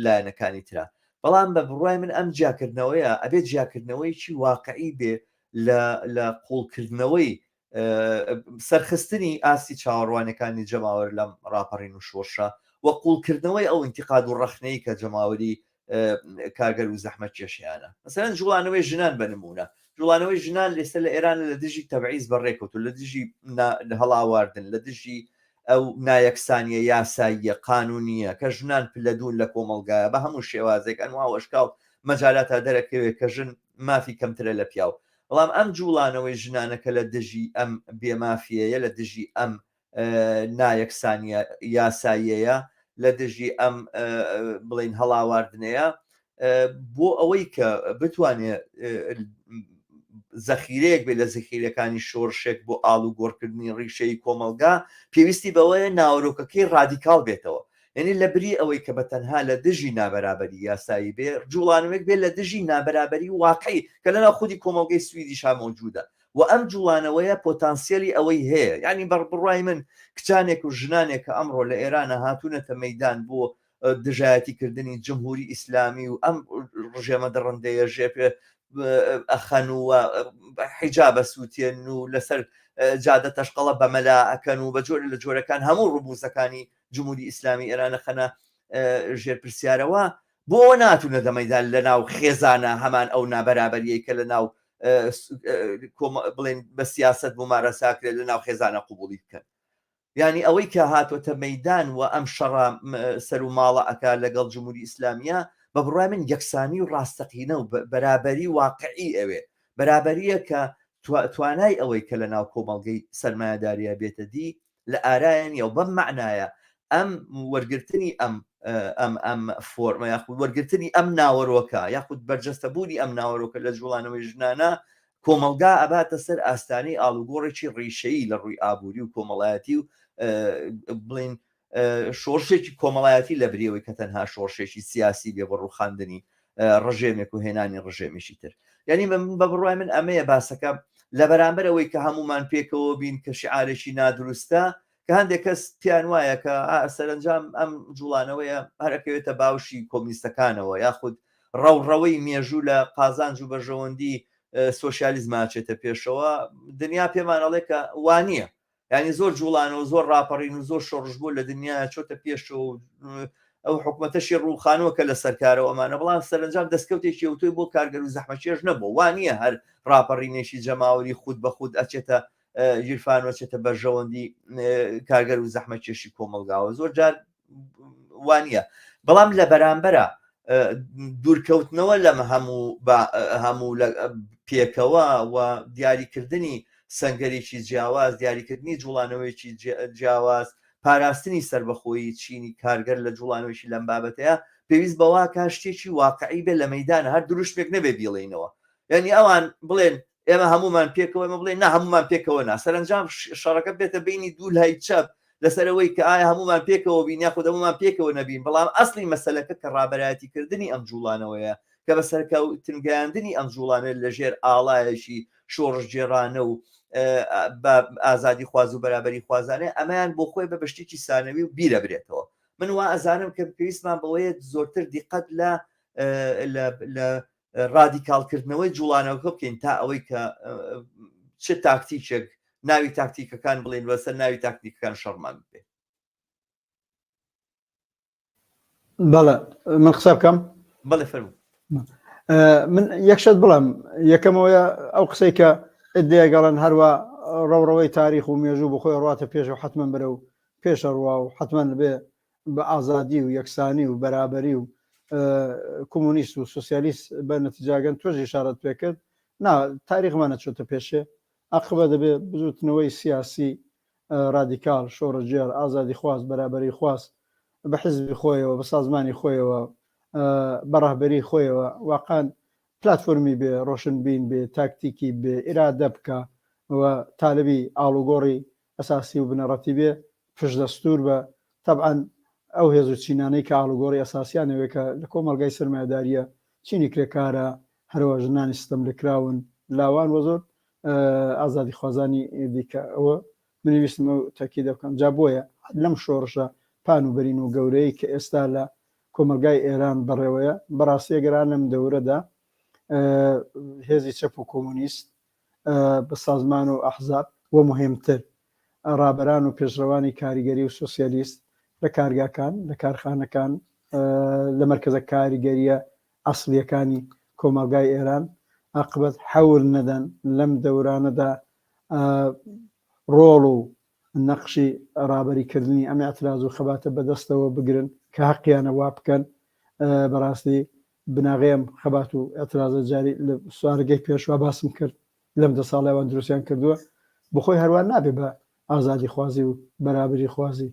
Speaker 1: لایەنەکانی ترا بەڵام بە بڕای من ئەم جیاکردنەوەیە ئەبێت جیاکردنەوەیکی واقعی بێ لە قوڵکردنەوەی سەرخستنی ئاسی چاوەڕوانەکانی جەماوەر لەم ڕاپەڕین و شۆڕشە وە قوڵکردنەوەی ئەو ئینتیقاد و ڕەخنەی کە جەماوەری کارگەر و زەحمەت کێشیانە مەسەلەن جوڵانەوەی ژنان بنمونە جوڵانەوەی ژنان لێستا لە ئێران لە دژی تەبعیز بەڕێکەوتو، لە دژی هەڵاواردن، لە دژی ئەو نایەکسانیە یاساییە قانونیە کە ژنان پلەدون لە کۆمەلگایە بە هەموو شێوازێک ئەنوا وەشکاو مەجالاتە دەرەکەوێت کە ژن مافی کەمترە لە پیاو. بەڵام ئەم جوڵانەوەی ژنانەکە لە دژی ئەم بێمافیەیە، لە دژی ئەم نایەکسانیە یاساییەیە، لە دژی ئەم بڵین هەڵاواردنەیە، بۆ ئەوەی کە بتوانێت زەخیرەیەک بێت لە زەخیرەکانی شۆڕشێک بۆ ئاڵ و گۆڕکردنی ڕیشەی کۆمەلگا، پێویستی بەوەیە ناوەڕۆکەکەی ڕادیکاڵ بێتەوە. یعنی لە بری ئەوەی کە بەتەنها لە دژی نابەرابەری یاسایی بێ، جوڵانەوەک بێت لە دژی نابەرابەری واقعی کە لەناو خودی کۆمەلگەی سویدیش مەوجودە و ئەم جوڵانەوەیە پۆتانسیێلی ئەوەی هەیە. یعنی بەڕای من کچانێک و ژنانێک کە ئەمڕۆ لە ئێرانە هاتوونەتە مەیدان بۆ دژایەتیکردنی جمهوری ئیسلامی و ئەم ڕژێمە دڕندەیە ژێپێ ئەخەن و حیجابە سووتێن و لەسەر جادە تەشقەڵە بەمەلا ئەکەن و بە جۆرە لە جۆرەکان هەموو ڕوبوزەکانی جمهوری ئیسلامی ئێرانە خەنە ژێرپرسیارەوە، بۆ ناتوونە دەمەیدان لە ناو خێزانە هەمان ئەو نابەرابەریەی کە لە ناو بڵێن بە سیاست ممارەساکرێت لە ناو خێزانە قوبوڵی بکەن. یعنی ئەوەی کە هاتوۆتە مەیدان و ئەم شەڕە سەر و ماڵە ئەکا لەگەڵ جمهوری ئیسلامیە، بە بڕای من یەکسانی و ڕاستەقینە و بەرابەری واقعی ئەوێ، بەرابەریە کە توانای ئەوەی کە لە ناو کۆمەڵگەی سەرمایه‌داریە بێتە دی لە ئارایەن یا بەم معنایە ئەم وەرگرتنی ئەم فۆرمە یاخود وەرگرتنی ئەم ناوەڕۆکە یاخود بەرجەستەبوونی ئەم ناوەڕۆکە لە جوڵانەوەی ژنانە، کۆمەلگا ئەباتە سەر ئاستانەی ئاڵوگۆڕێکی ڕیشەیی لە ڕووی ئابووری و کۆمەڵایەتی و بڵین شۆڕشێکی کۆمەڵایەتی لە بریەوەی کە تەنها شۆڕشێکی سیاسی بێ بە ڕووخاندنی ڕژێمێک و هێنانی ڕژێمیشی تر. یعنی بە بڕای من ئەمەیە باسەکە لە بەرامبەر ئەوەی کە هەمومان پێکەوە بین کە شعارێکی نادروستە، کە هەندێک کەس پیان وایە کە سەرنجام ئەم جوڵانەوەیە هەرەکەوێتە باوشی کۆمونیستەکانەوە یاخود ڕەوڕەوەی مێژوو لە قازانج و بەژەوەندی سۆشیالیزماچێتە پێشەوە. دنیا پێمانەڵێ کە وانە، ینی زۆر جوڵانەوە زۆر ڕاپەڕین و زۆر شۆڕش بوو لە دنیا چۆتە پێشەوە ئەو حکومەتەشی ڕووخانەوە لە سەرکارەوە ئەمانە، بەڵام سەرنجام دەستکەوتێکی ئەوتۆی بۆ کارگەر و زەحمەکێش نەبوو. وانە هەر ڕاپەڕینێکی جەماوەری خود بە خود ئەچێتە ژیرفانوەچێتە بەرژەوەندی کارگەر و زەحمەکێشی کۆمەلگاوە، زۆر جار وانە. بەڵام لە بەرامبەرە دوورکەوتنەوە لەم هەموو پێکەوە و دیاریکردنی سنگەرێکی جیاواز، دیاریکردنی جوڵانەوەیکی جیاواز، پاراستنی سربەخۆیی چینی کارگەر لە جوڵانەوەیشی لەم بابەتەیە پێویست بەوا کا شتێکی واقعی بێ لە مەیدانە، هەر دروشتێک نەبێ بیڵێنەوە. یعنی ئەوان بڵێن ئێمە هەمومان پێکەوە، ئمە بڵێن نا هەمومان پێکەوە نا، سەرنجام شەڕەکە بێتە بینی دوو لای چەپ لەسەرەوەی کە ئایا هەمومان پێکەوە بین یاخود هەمومان پێکەوە نەبین. بەڵام ئەسلی مەسەلەکە کە ڕابەرایەتیکردنی ئەم جوڵانەوەیە کە بە سەرکەوتنگەیاندنی ئەم جوڵانە لەژێر ئاڵایەکی شۆڕش جێرانە و ئازادی خواز و بەرابەری خوازانێ، ئەمەیان بۆ خۆی بە بەشتێکی سانەوی و بیرە برێتەوە. من وا ئەزانم کە پێویستمان بەوەیە زۆرتر دیقەت لە ڕادیکالکردنەوەی جوڵانەوەکە بکەین تا ئەوەی کە چ تاکتیکێک ناوی تاکتیکەکان بڵێن وەسەر ناوی تاکتیکەکان شەڕمان بێ.
Speaker 3: بەڵێ من قسە بکەم.
Speaker 1: بەڵێ فەرموو.
Speaker 3: من یەکشت بڵم یەکەمەوەیە ئەو قسەی کە ئەدێگەڵن هەروە ڕەوڕەوەی تاریخ و مێژوو بخۆی ڕاتە پێش و حتمما بەرە و پێشە ڕوا و حتمما بێ بە ئازادی و یەکسانی و بەرابەری و کۆمونیست و سوسیالیست بە نەتیجاگەن تۆژی شارەت پێکرد. نا تاریخمانە چۆتە پێشێ، عقبە دەبێ بزوتنەوەی سیاسی ڕادیکال شۆڕەجێر ئازادی خواست بەرابەری خواست بە حیزبی خۆیەوە بە سازمانی خۆیەوە بە ڕاهبەری خۆیەوە واقعاً پلتفۆرمی بێ ڕۆشن بین بێ تاکتیکی بێ ئیرادە بکە و تالبی ئاڵوگۆڕی ئەساسی و بنەڕەتی بێ پشت دەستور بە طبعاً ئەو هێز و چینانەی کە ئاڵوگۆڕی ئەساسیانەوەیکە لە کۆمەلگای سەرمایه‌داریە چینی کرێکارە هەروە ژنانی ستەم لەکراون لاوان وە زۆر ئازادی خوازانی دیکە ئەوە منویستم و تاکی دەکەم جا بۆیە لەم شۆڕشە پان و بەرین و گەورەی کە ئێستا لە کۆمەلگای ئێران بەڕێوەیە بەڕاستیەگەران لەم دەورەدا هێزی چەپ و کۆمونیست بە سازمان و ئەحزاب وە مهمتر ڕابەران و پێشڕەوانی کاریگەری و سۆسیالیست لە کارگاکان لە کارخانەکان لە مەرکەزە کاریگەریە ئەسڵیەکانی کۆمەلگای ئێران عقبەت حەول نەدەن لەم دەورانەدا ڕۆڵ و نەقشی ڕابەریکردنی ئەم اعتراض و خەباتە بەدەستەوە بگرن کە حەقیانە وا بکەن. بەڕاستی بناغێم خەبات و اعتراضە جاری لە سوارگەی پێشوا باسم کرد لەم دە ساڵیوان دروستیان کردووە بخۆی هەروان نابێ بە ئازادی خوازی و بەرابری خوازی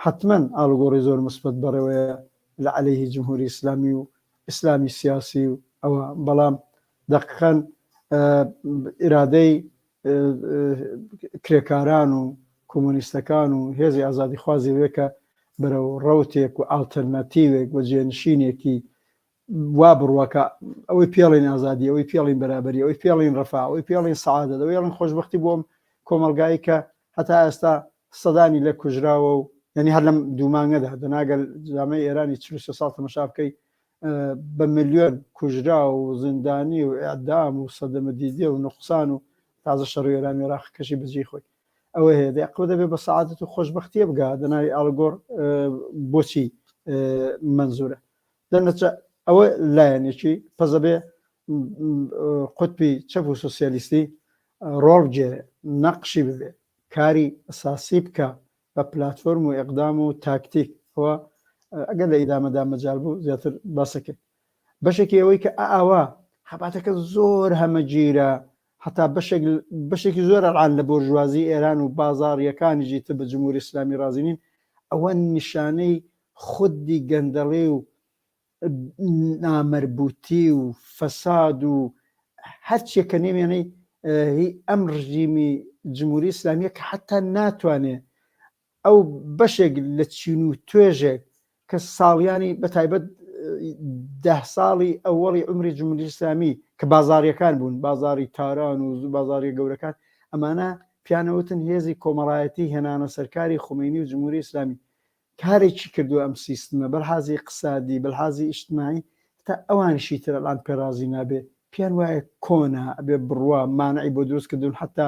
Speaker 3: حتمما ئاڵگۆڕی زۆر مثبت بەڕێوەیە لە عەلەیهی جمهوری ئیسلامی و ئیسلامی سیاسی و ئەوە بەڵام دەقیقاً ئیرادەی کرێکاران و کۆمۆنیستەکان و هێزی ئازادی خوازی وێکە بەرەو ڕەوتێک و ئالتەرناتیڤێک و جێنشینێکی وا بڕوەکە ئەوەی پێڵین ئازادی ئەوەی پێڵین بەرابەری ئەوەی پێڵین ڕەفا ئەوەی پێڵین سەعادەت ئەوەی پێڵین خۆشبەختی بۆم کۆمەلگایی کە هەتا ئێستا سەدانی لە کوژراوە و یعنی هەر لەم دوومانگەدا دەناگەل جامعەی ئێرانی 43 ساڵ تەماشا بکەی بە ملیۆن کوژرا و زیندانی و ئیعدام و سەدەمەدیدی و نوقسان و تازە شەڕ ئێران و عێراق کەشی بەجێی خۆی ئەوە هەیە دەیقوە دەبێت بە سەعادەت و خۆشبەختیە بگا دەناوی ئاڵگۆڕ بۆچی منزورە دەنەچە ئەوە لایەنێکی پەزەبێ قوتبی چەپ و سۆسیالیستی ڕۆڵ بگێرێ نەقشی ببێ کاری ئەساسی بکە بە پلاتفۆرم و ئێقدام و تاکتیک ئەوە ئەگەر لە ئیدامەدا مەجال بوو زیاتر باسەکەن بەشێکی ئەوەی کە ئاوا خەباتەکە زۆر هەمەگیرە حتا بەشێکی زۆر ئەڵان لە بۆرژوازی ئێران و بازاڕیەکانیژی تە بە جمهوری ئیسلامی رازینین ئەوە نیشانەی خودی گەندەڵێ و نامەربووتی و فەساد و هەرچێکە نێمێنەی هی ئەم ڕژیمی جمهوری ئیسلامیە کە حتا ناتوانێت ئەو بەشێک لە چین و توێژێک کە ساڵیانی بەتایبەت 10 ساڵی ئەوەڵی عمری جمهوری ئیسلامی کە بازاڕیەکان بوون بازاری تاران و بازاری گەورەکان ئەمانە پیانەوتن هێزی کۆمەڵایەتی هێنانە سەرکاری خومینی و جمهوری ئیسلامی کارێکی کردو ئەم سیستمە بەرحازی اقتصادی بەرحازی ئیجتماعی تا ئەوانشی تر ئەڵان پێرازی نابێ پیان وایە کۆنا ئەبێ بڕوا مانعی بۆ دروست کردون حتا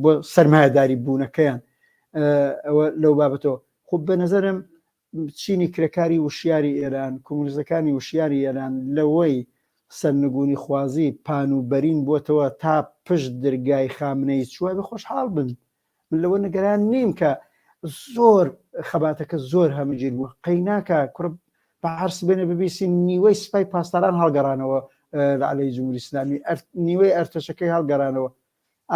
Speaker 3: بۆ سەرمایەداری بوونەکەیان ئەوە لەو بابەتەوە خۆ بە نەزەرم چینی کرێکاری وشیاری ئێران کۆمونیستەکانی وشیاری ئێران لەوەی سەرنگونی خوازی پان و بەرین بۆتەوە تا پشت دەرگای خامنەی چوە بە خۆشحاڵ بن من لەوە نەگەران نیم کە زۆر خەباتەکە زۆر هەمەگیر بووە قەیناکە کوڕ بە هەرس بێنە ببیسی نیوەی سپای پاسداران هەڵگەڕانەوە لە عەلەیهی جمهوری ئیسلامی نیوەی ئەرتەشەکەی هەڵگەڕانەوە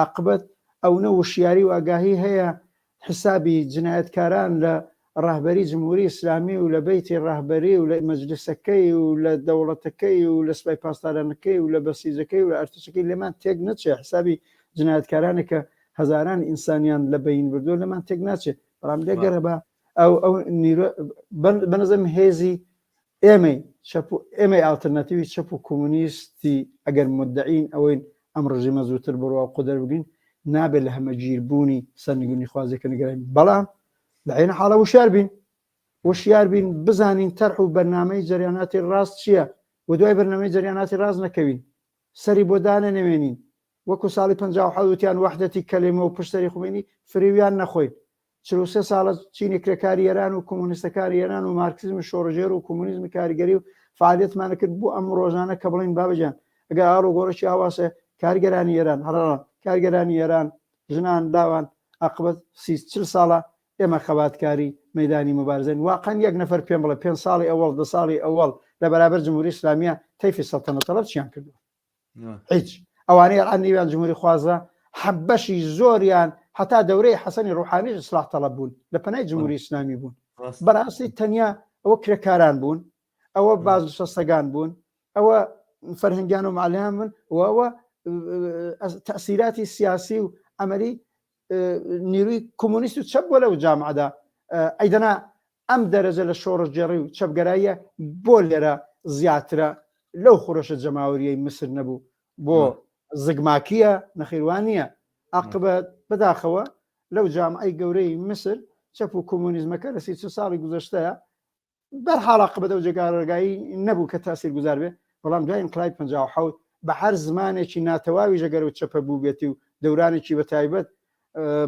Speaker 3: عاقبەت ئەوە وشیاری و ئاگاهی هەیە حسابی جنایەتکاران لە ڕاهبەری جمهوری ئیسلامی و لە بەیتی ڕاهبەری و لە مەجلیسەکەی و لە دەوڵەتەکەی و لە سپای پاسدارانەکەی و لە بەسیجەکەی و لە ئەرتەشەکەی لێمان تێک نەچێ حسابی جنایەتکارانێکە هەزاران ئینسانیان لە بەین بردووە لەمان تێک ناچێت بەڵام لێگەرە بە ئەو بەنظەم هێزی ئێمەی ئالتەرناتیوی چەپ و کۆمونیستی ئەگەر مدعین ئەوەی ئەم ڕژیمە زووتر بڕوا قودەر بگرین نابێت لە هەمەگیربوونی سەرنگونی خوازیەکە نگەڕین بەڵام لە عینە حاڵە وشیار بین بزانین تەرح و بەرنامەی جەریاناتی ڕاست چییە و دوای بەرنامەی جەریاناتی ڕاست نەکەوین سەری بۆ دانەنێوێنین وەکو ساڵی 57 وتیان وحدەتی کەلێمە و پشتەری خومینی فریویان نەخۆین 43 ساڵە چینی کرێکاری ئێران و کۆمونیستەکاری ئێران و مارکسیزم شۆڕژێر و کۆمونیزمی کاریگەری و فعالیتمانە کرد بۆ ئەم ڕۆژانە کە بڵین بابەجان ئەگەر ئاڵوگۆڕەی هاواسە کارگەرانی ئێران هەڕان کارگەرانی ئێران ژنان داوان عاقبەت 40 ساڵە ئێمە خەباتکاری مەیدانی مبارزین واقعا یەک نەفەر پێم بڵێ 5 ساڵی ئەوەڵ 10 ساڵی ئەوەڵ لە بەرابەر جمهوری ئیسلامیە تەیفی سەڵتەنەت تەڵەب چیان کردووە هیچ ئەوانەی ئەڵانیویان جمهوری خوازە حەبەشی زۆریان هەتا دەورەی حەسەنی ڕوحانیش ئیسلاح تەڵەب بوون لە پەنای جمهوری ئیسلامی بوون بەڕاستی تەنیا ئەوە کرێکاران بوون ئەوە بازنشستەکان بوون ئەوە فەرهەنگیان و معلەیان بوون و ئەوە تەسیراتی سیاسی و ئەمەری نیروی کۆمونیست و چەپ بۆ لەو جامعەدا ئەیدەنا ئەم دەرەجە لە شۆڕژگەڕی و چەپگەراییە بۆ لێرە زیاترە لەو خوڕەشە جەماوەریەی مسر نەبوو بۆ زگماکیە نەخێوانیە عاقبەت بەداخەوە لەو جامعەی گەورەی مسر چەپ و کۆمونیزمەکە لە 30 ساڵی گوزەشتەیە بەرحاڵ عاقبەت ئەو جێگارەگایی نەبوو کە تاسیر گوزار بێ بەڵام دوای ئینقلابی 57 بە هەر زمانێکی ناتەواوی ژەگەر و چەپە بوو بێتی و دەورانێکی بەتایبەت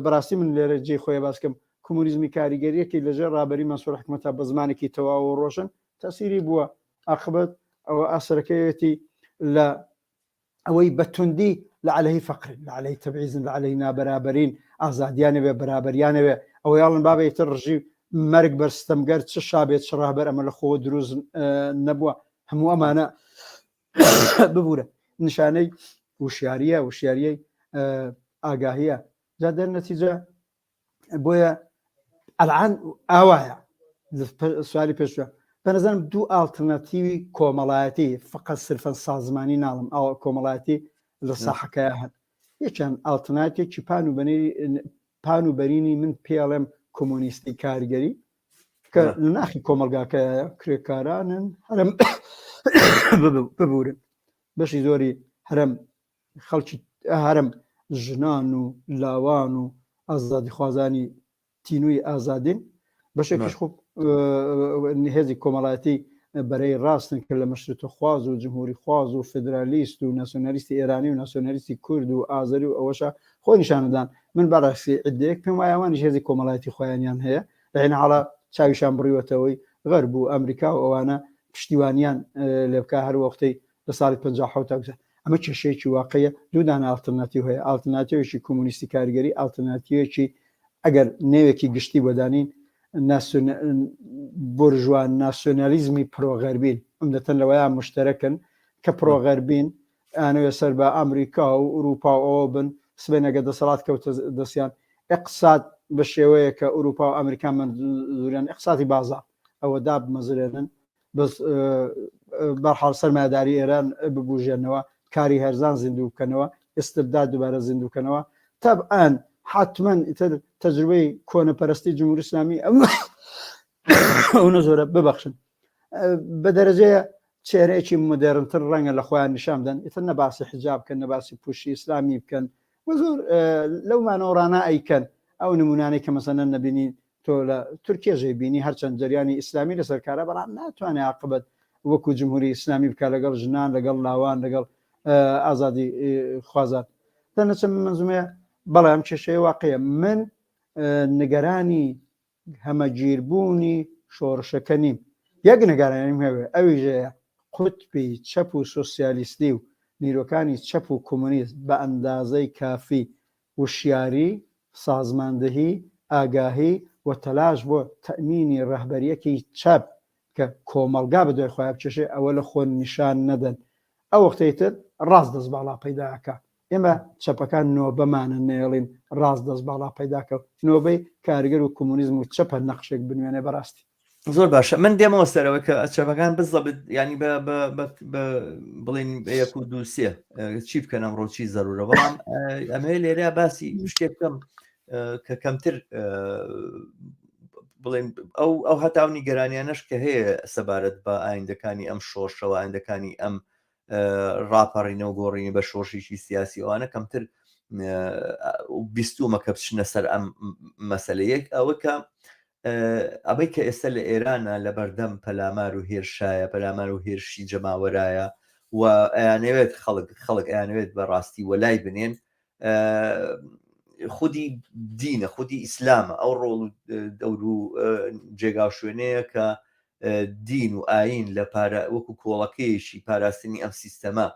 Speaker 3: بەڕاستی من لێرە جێی خۆی باسکەم کۆمونیزمی کاریگەریەکی لەژێر ڕابەری مەنسوور حکومەتە بە زمانێکی تەواو و ڕۆشن تەسیری بووە عاقبەت ئەوە ئاسەرەکەیەتی لە ئەوەی بەتوندی لە عليهەی فەقرن لە عليهەی تەبعیزن لە عليهەی نابەرابەرین ئازادیانەوێ بەرابەریانەوێ ئەوە یاڵن بابێتتر ڕژی مەرگ بەرستەمگەر چ شابێت چ ڕابەر ئەمە لە خۆ دروست نەبووە هەموو ئەمانە ببوورە نیشانەی وشیاریە ئاگاهیە جا دەرنەتیجە بۆیە ئەلعان ئاوایە سوالی پێشوە بەنظرم دوو ئالترناتیوی کۆمەڵایەتی فقط سرفەن سازمانی ناڵم ئەو کۆمەڵایەتی لە ساحەکەیە هەن یەکیان ئالترناتێکی پان و بەرینی من پێڵێم کۆمۆنیستی کاریگەری کە ناخی کۆمەلگاکە کرێکارانن هەرم ببورن بەشی زۆری هەرم خەڵکی هەرم ژنان و لاوان و ئازادی خوازانی تینووی ئازادین بەشێکیش خوب هێزی کۆمەڵایەتی بەرەی ڕاستن کە لە مەشروتە خواز و جمهوری خواز و فدرالیست و ناسیۆنالیستی ئێرانی و ناسیۆنالیستی کورد و ئازەری و ئەوەشە خۆی نیشاندان من بەڕاستی عدەیەک پێم وایەوانی هێزی کۆمەڵایەتی خۆیانیان هەیە لەعینە حاڵە چاویشان بڕیوەتەوەی غەرب و ئەمریکا و ئەوانە پشتیوانیان لێ بکە هەر وەختەی لە ساڵی 57 ئەمە کێشەیەکی واقعیە دوودان ئالترناتیو هەیە ئالترناتیوێکی کۆمونیستی کاریگەری ئالترناتیوێکی ئەگەر نێوێکی گشتی بەدانین بورژوان ناسیۆنالیزمی پرۆغەربین ئەمدەتەن لەوەیان مشتەرەکن کە پرۆغەربین ئەوێ سەر بە ئەمریکا و ئوروپا ئەوە بن سبێنەگە دەسەڵات کەوتە دەستیان ئەقساد بە شێوەیە کە ئوروپا و ئەمریکا منزوریان ئەقساتی بازار ئەوە دا بمەزرێنن بەس بەرحاڵ سەرمایهداری ئێران ببوژێنەوە کاری هەرزان زیندوو بکەنەوە ئستبداد دووبارە زیندوو بکەنەوە تەبعاً حتما ئیتر تەجروبەی کۆنەپەرستی جمهوری ئیسلامی ئەو نەزۆرە ببەخشن بە دەرەجەیە چێرەیەکی مدێرنتر ڕەنگە لە خۆیان نیشاندن ئیتر نەباسی حجاب بکەن نەباسی پوشی ئیسلامی بکەن زۆر لەومانەوەڕانە ئەیکەن ئەو نمونانەی کە مەسەنە نەبینی تۆ لە تورکێژەی بینی هەرچەند جریانی ئیسلامی لەسەر کارە بەڵام ناتوانێت عاقبەت وەکو جمهوری ئیسلامی بکە لەگەڵ ژنان لەگەڵ لاوان لەگەڵ ئازادی خوازان دەنەچەم منزومەیە بەڵام کێشەیە واقعە من نیگەرانی هەمەگیربوونی شۆڕشەکە نیم یەک نگارانیم هەوێ ئەویژەیە قوتبی چەپ و سۆسیالیستی و نیرۆکانی چەپ و کۆمونیست بە ئەندازەی کافی وشیاری سازماندەهی ئاگاهی و تەلاش بۆ تەمینی ڕەهبەریەکی چەپ کە کۆمەلگا بە دوای خۆیان بچێشێ ئەوە لە خۆن نیشان نەدەن ئەو وەختەیتر ڕاست دەست باڵا پەیداکە ئێمە چەپەکان نۆبەمانە نێڵین ڕاست دەست باڵا پەیداکە نۆبەی کارگەر و کۆمونیزم و چەپە نەخشێک بنوێنێ بەڕاستی
Speaker 1: زۆر باشە من دێمەوە سەرەوە کە چەپەکان بزەبت ینی بڵین یەک و دووسێ چی بکەن ئەمڕۆ چی زەرورە بەڵام ئەمە لێرە باسی شتێک بکەم کە کەمتر بڵێن ئەو هەتاو نیگەرانیانەش کە هەیە سەبارەت بە ئایندەکانی ئەم شۆڕشەوە ئایندەکانی ئەم ڕاپەڕینە و گۆڕینی بە شۆڕشیشی سیاسی ئەوانە کەمتر بیستومە کە بچنە سەر ئەم مەسەلەیەک ئەوە کە ئەبەی کە ئێستا لە ئێرانە لە بەردەم پەلامار و هێرشایە پەلامار و هێرشی جەماوەرایە و ئەیانەوێت خەڵک ئەیانەوێت بەڕاستی وەلای بنێن خودی دینە خودی ئیسلامە ئەو ڕۆڵ دەور و جێگا شوێنەیە کە دین و ئاین لە وەکو کۆڵەکەیشی پاراستنی ئەم سیستەمە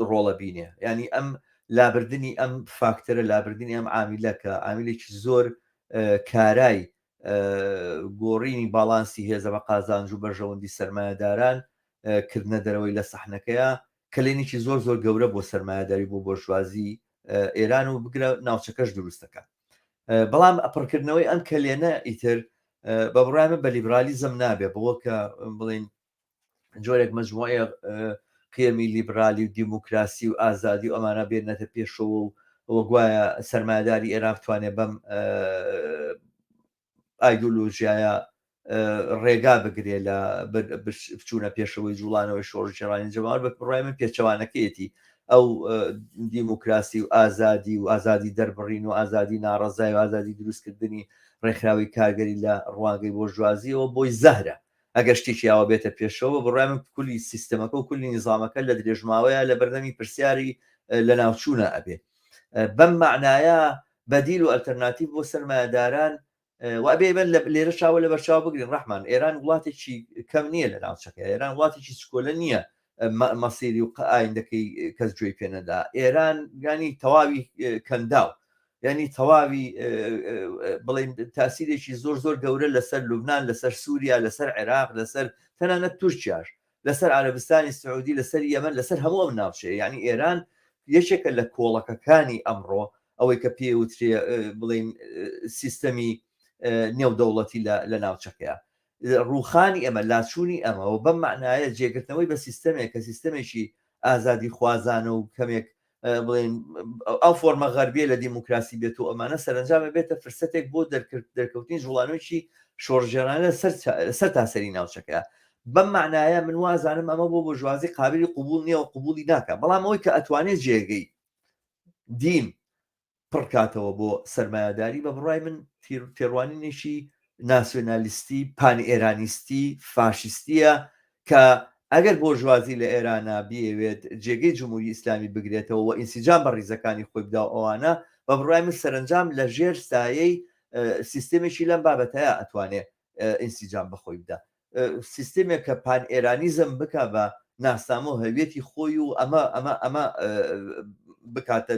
Speaker 1: ڕۆڵە بینێ ینی ئەم لابردنی ئەم فاکتەرە لابردنی ئەم عامیلەکە عامیلێکی زۆر کارای گۆڕینی باڵانسی هێزە بە قازانج و بەرژەوەندی سەرمایهداران کردنە دەرەوەی لە سەحنەکەیە کلێنێکی زۆر زۆر گەورە بۆ سەرمایهداری بۆ بۆرژوازی ئێران و بگرە ناوچەکەش دروستەکە بەڵام ئەپڕکردنەوەی ئەم کلێنە ئیتر بە بڕایمە بە لیبرالیزم نابێ بەوە کە بڵین جۆرێک مەجموعەیە قیەمی لیبرالی و دیموکراسی و ئازادی و ئەمانە بێنەتە پێشەوە و ئەوە گوایە سەرمایهداری ئێران بتوانێت بەم ئایدۆلۆژیایە ڕێگا بگرێ لە بچوونە پێشەوەی جوڵانەوەی شۆڕژێڕانی جەماوەر بە بڕای من پێچەوانەکەیەتی ئەو دیموکراسی و ئازادی دەربڕین و ئازادی ناڕەزای و ئازادی دروستکردنی ڕێکخراوی کارگەری لە ڕواگەی بۆرژوازیەوە بۆی زەهرە ئەگەر شتێکی ئەوە بێتە پێشەوە بڕای من کولی سیستەمەکە و کولی نظامەکە لە درێژماوەیە لە بەردەمی پرسیاری لە ناوچوونە ئەبێ بەم معنایە بەدیل و ئەلتەرناتیڤ بۆ سەرمایهداران وابێ لێرە چاوە لە بەرچاو بگرین ڕەحمان ئێران وڵاتێکی کەم نییە لە ناوچەکە ئێران وڵاتێکی چکۆلە نییە مەسیری و ئایندەکەی کەس گوێی پێ نەدا. ئێران ینی تەواوی کەنداو، ینی تەواوی بڵێن تاسیرێکی زۆر زۆر گەورە لەسەر لوبنان، لەسەر سووریا، لەسەر عێراق، لەسەر تەنانەت تورکیاش، لەسەر عەرەبستانی سعودی، لەسەر یەمەن، لەسەر هەموو ئەم ناوچەیە. ینی ئێران یەکێکە لە کۆڵەکەکانی ئەمڕۆ ئەوەی کە پێوترێ بڵێن سیستەمی نێودەوڵەتی لە ناوچەکەیە. ڕووخانی ئەمە لاچوونی ئەمەەوە بەم معنایە جێگرتنەوەی بە سیستەمێک کە سیستەمێکی ئازادی خوازانە و کەمێک بڵێن ئەو فۆرمە غەربیە لە دیموکراسی بێت و ئەمانە سەرنجامە بێتە فرسەتێک بۆ دەرکەوتنی جوڵانۆکی شۆڕژێرانە سەر تاسەری ناوچەکە. بەم معنایە من وازانم ئەمە بۆ بۆژوازی قابلی قوبول نییە و قوبولی ناکە، بەڵام ئەوەی کە ئەتوانێت جێگەی دین پڕکاتەوە بۆ سەرمایهداری بە بڕای من تێڕوانینێکی ناسیۆنالیستی، پان ئێرانیستی، فاشیستیە کە ئەگەر بۆ ژوازی لە ئێرانە بیەوێت جێگەی جمهوری ئیسلامی بگرێتەوە و ئینسیجام بە ڕیزەکانی خۆی بدا ئەوانە بە بڕای من سەرنجام لە ژێر سایەی سیستێمێکی لەم بابەتەیە ئەتوانێت ئینسیجام بەخۆی بدا. سیستێمێک کە پان ئێرانیزم بکە بە ناسامە و هەوێتی خۆی و ئەمە بکاتە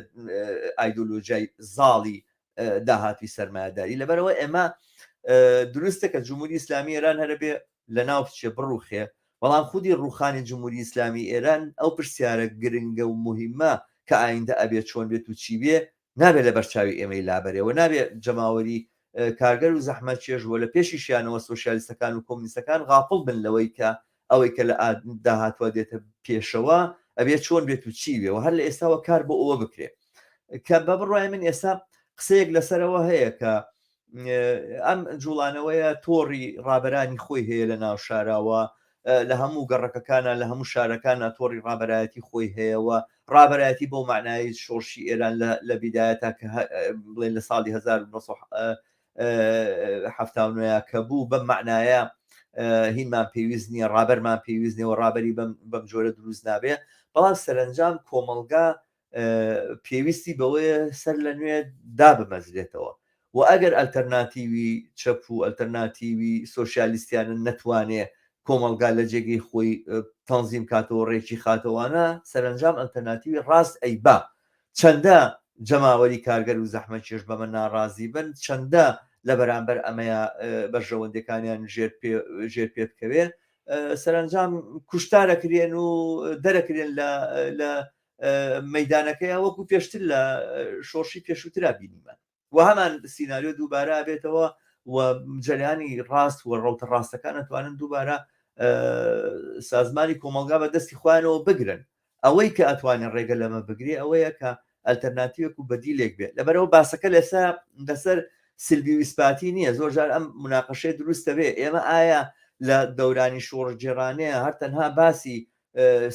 Speaker 1: ئایدۆلۆژیای زاڵی داهاتوی سەرمایهداری. لەبەرەوە ئێمە دروستە کە جمهوری ئیسلامی ئێران هەرە بێ لە ناو بچێ بڕوخێ، بەڵام خودی ڕووخانی جمهوری ئیسلامی ئێران ئەو پرسیارە گرنگە و مهمە کە ئایندە ئەبێت چۆن بێت و چی بێ نابێت لە بەرچاوی ئێمەی لابەرێەوە، نابێت جەماوەری کارگەر و زەحمەت چێژوە لە پێشیشیانەوە سۆشیالیستەکان و کۆمونیستەکان غافڵ بن لەوەی کە ئەوەی کە لە داهاتوە دێتە پێشەوە ئەبێت چۆن بێت و چی بێ و هەر لە ئێستاوە کار بۆ ئەوە بکرێت کە بە بڕای من ئێستا قسەیەک لەسەرەوە هەیە کە ئەم جوڵانەوەیە تۆڕی ڕابەرانی خۆی هەیە لە ناو شاراوە، لە هەموو گەڕەکەکانە لە هەموو شارەکانە تۆڕی ڕابەرایەتی خۆی هەیەەوە، ڕابەرایەتی بۆ معنایی شۆڕشی ئێران لە بیدایەتە کە بڵێن لە ساڵی 1970 کە بوو بەم معنایە هینمان پێویست نییە، ڕابەرمان پێویست نیەوە، ڕابەری بەم جۆرە دروست نابێ، بەڵام سەرنجام کۆمەلگا پێویستی بەوەیە سەر لە نوێ دابمەزرێتەوە و ئەگەر ئەلتەرناتیوی چەپ و ئەلتەرناتیوی سۆشیالیستیانە نەتوانێ کۆمەلگا لە جێگەی خۆی تەنزیم کاتەوە ڕێکی خاتەوانە سەرنجام ئەلتەرناتیوی ڕاست ئەیبا چەندە جەماوەری کارگەر و زەحمەت چێژ بەمە ناڕازی بن، چەندە لە بەرامبەر ئەمەیە بەرژەوەندەکانیان ژێر پێ بکەوێ سەرنجام کوشتارەکرێن و دەرەکرێن لە مەدانەکەی وەکو پێشتر لە شۆڕشی پێشووترا بینیمان و هەمان سیناریۆ دووبارە بێتەوە و جەریانی ڕاست و ڕەوتە ڕاستەکان ئەتوانن دووبارە سازمانی کۆمەلگا بە دەستی خۆیانەوە بگرن. ئەوەی کە ئەتوانین ڕێگە لەمە بگرێ ئەوەیە کە ئەلتەرناتیوێک و بەدیلێک بێت. لەبەرەوە باسەکە لەسەر سلبی و ئیسپاتی نییە، زۆر جار ئەم مناقەشەی دروستە بێ ئێمە ئایا لە دەورانی شۆڕجێرانەیە هەر تەنها باسی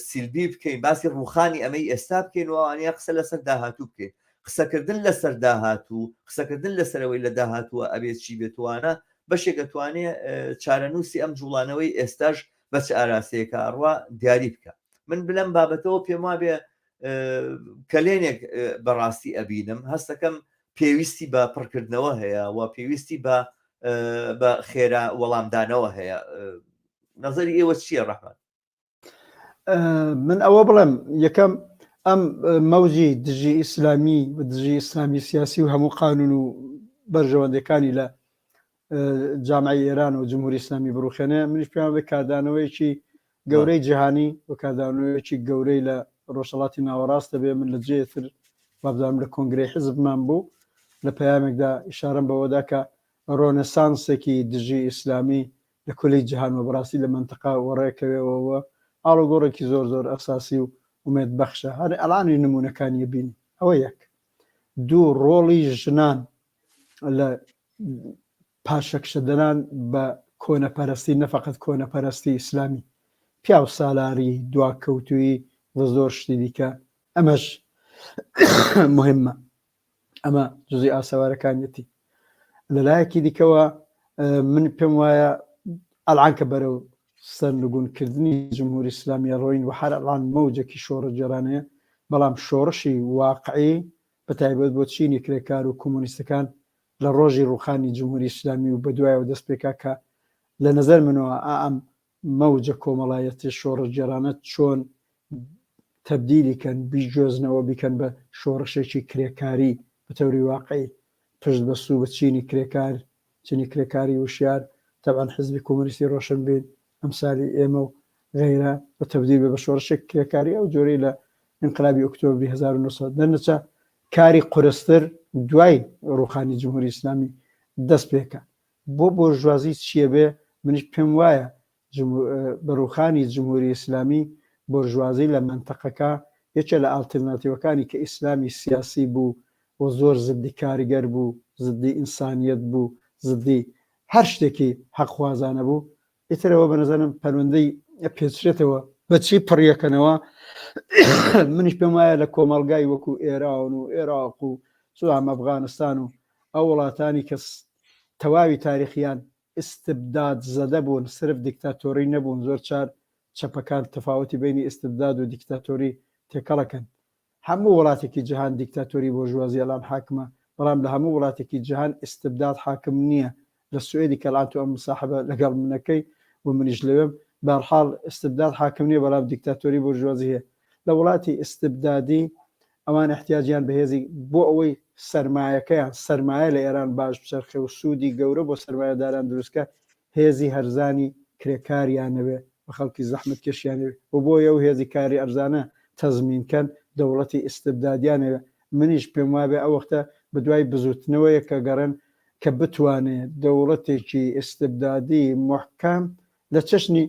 Speaker 1: سیلبی بکەین، باسی ڕووخانی ئەمەی ئێستا بکەین و ئەوانەیە قسە لەسەر داهاتوو بکەین. قسەکردن لەسەر داهاتوو، قسەکردن لەسەرەوەی لە داهاتووە ئەبێت چی بێتوانە بەشێک دەتوانێت چارەنووسی ئەم جوڵانەوەی ئێستاش بە چ ئاراسەیەکە ئەڕوا دیاری بکە. من بلەم بابەتەوە پێم وابێ کەلێنێک بەڕاستی ئەبینم، هەستەکەم پێویستی بە پڕکردنەوە هەیە و پێویستی بە خێرا وەڵامدانەوە هەیە. نەزەری ئێوە چییە ڕەحمان؟
Speaker 3: من ئەوە بڵێم یەکەم ئەم مەوجی دژی ئیسلامی و دژی ئیسلامی سیاسی و هەموو قانون و بەرژەوەندەکانی لە جامعی ئێران و جمهوری ئیسلامی بڕوخێنێ، منیش پێیان بێ کاردانەوەیەکی گەورەی جیهانی و کاردانەوەیەکی گەورەی لە ڕۆژهەڵاتی ناوەڕاستە بێ. من لە جێتر بابزانم لە کۆنگرەی حزبمان بوو لە پەیامێکدا ئیشارەم بەوەدا کە ڕۆنەسانسێکی دژی ئیسلامی لە کولەی جیهان و بەڕاستی لە منتەقا وەڕێکەوێەوە ئاڵۆگۆڕێکی زۆر زۆر ئەساسی و ومێت بەخشە. هەر ئەڵانی نمونونەکانی بینی. ئەوە یەک. دوو، ڕۆڵی ژنان لە پاشەکشەدەران بە کۆنەپەرستی، نەفەقەت کۆنەپەرستی ئیسلامی، پیا و سالاری، دواکەوتوی و زۆر شتی دیکە، ئەمەش مهمە. ئەمە جزئی ئاسەوارەکانیەتی. لەلایەکی دیکەوە من پێم وایە ئەڵان کە بەرەو سەرنگونکردنی جمهوری ئیسلامی ڕۆین و هەر ئەڵان مەوجێکی شۆڕە جێرانەیە، بەڵام شۆڕشی واقعی بە تایبەت بۆ چینی کرێکار و کۆمۆنیستەکان لە ڕۆژی ڕووخانی جمهوری ئیسلامی و بە دوایەوە دەست پێکا کە لە نەزەر منەوە ئەم مەوجە کۆمەڵایەتی شۆڕەجێرانە چۆن تەبدیلیکەن بیجۆزنەوە بیکەن بە شۆڕشێکی کرێکاری بە تەوری واقعی پشت بە سوو بە چینی کرێکار چینی کرێکاری وشیار تەبعاً حزبی کۆمونیستی ڕۆشنبیر ئەمسالی ئێمە و غیرە بە تەبدیل بە شۆڕشێک کرێکاری ئەو جۆرەی لە انقلابی ئۆکتۆبری 1990 دەرنەچە کاری قورستر دوای ڕوخانی جمهوری ئیسلامی دەست پێکە بۆ بۆرژوازی چییە بێ منیش پێم وایە بە ڕوخانی جمهوری ئیسلامی بۆرژوازی لە منتەقەکە یەکێ لە ئالترناتیڤەکانی کە ئیسلامی سیاسی بوو و زۆر زدی کاریگەر بوو زدی ئینسانیەت بوو زدی هەر شتێکی حەقوازانە بوو ئیترەوە بە نەزانم پەروەندەی پێچرێتەوە بەچی پڕیەکەنەوە منیش پێم وایە لە کۆمەلگای وەکو ئێران و عێراق و سوام ئەفغانستان و ئەو وڵاتانی کە تەواوی تاریخیان استبداد زەدە بوون سرف دیکتاتۆری نەبوون زۆر چار چەپەکان تەفاوەتی بینی استبداد و دیکتاتۆری تێکەڵەکەن هەموو وڵاتێکی جیهان دیکتاتۆری بۆرژوازی ئەلان حاکمە بەڵام لە هەموو وڵاتێکی جیهان استبداد حاکم نییە لە سوێدی کەڵات و ئەم مساحبە لەگەڵ منەکەی و منیش لەوێم بەرحاڵ استبداد حاکم نییە بەڵام دیکتاتۆری بۆرژوازی هەیە لە وڵاتی استبدادی ئەوان احتیاجیان بەهێزی بۆ ئەوەی سەرمایەکەیان سەرمایە لە ئێران باش بچەرخێ و سوودی گەورە بۆ سەرمایەداران دروستکە هێزی هەرزانی کرێکاریانەوێ بە خەڵکی زەحمت کێشیانەوێ و بۆ ئەو هێزی کاری ئەرزانە تەزمینکەن دەوڵەتی استبدادیانەوێ منیش پێم وابێ ئەو وەختە بە دوای بزوتنەوەیە کە گەڕن کە بتوانێت دەوڵەتێکی استبدادی محکەم لە چەشنی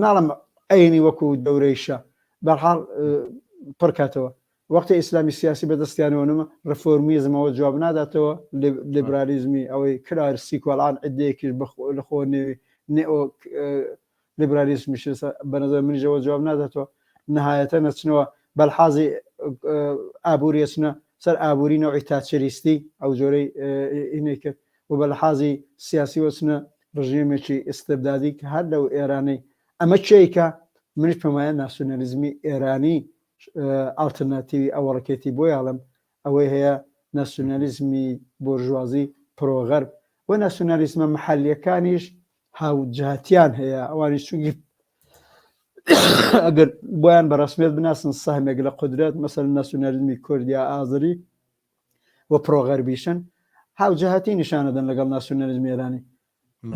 Speaker 3: ناڵم ئەینی وەکو دەورەیشە بەرحاڵ پڕکاتەوە وەختی ئیسلامی سیاسی بەدەستیانەوە نمە ڕفۆرمیزمەوە جواب ناداتەوە لیبرالیزمی ئەوەی کرارسی کۆڵان عدەیەکیش لەخۆ نێئۆ لیبرالیزمیش بەنەزە منیژەوە جواب ناداتەوە نهایەتە نەچنەوە بەلحازی ئابووری چنە سەر ئابووری نەوەی تاچەریستی ئەو جۆرەی ئینەی کرد و بەلحازی سیاسی وەچنە ڕژێمێکی ئستبدادی کە هەر لەو ئێرانەی ئەمە چیکە منیش پێمایە ناسیۆنالیزمی ئێرانی ئالترناتیوی ئەوەڕکێتی بۆ یاڵم ئەوەی هەیە ناسیۆنالیزمی بۆرژوازی پرۆغەرب و ناسیۆنالیزمە محەلیەکانیش هاوجاتیان هەیە ئەوانی چونگی ئەگەر بۆیان بەڕسمێت بناسن سەهمێک لە قودرەت مەسەل ناسیۆنالیزمی کوردیا ئازری و پرۆغەربیشن هاوجاهاتی نیشانەدەن لەگەڵ ناسیۆنالیزمی ئێرانی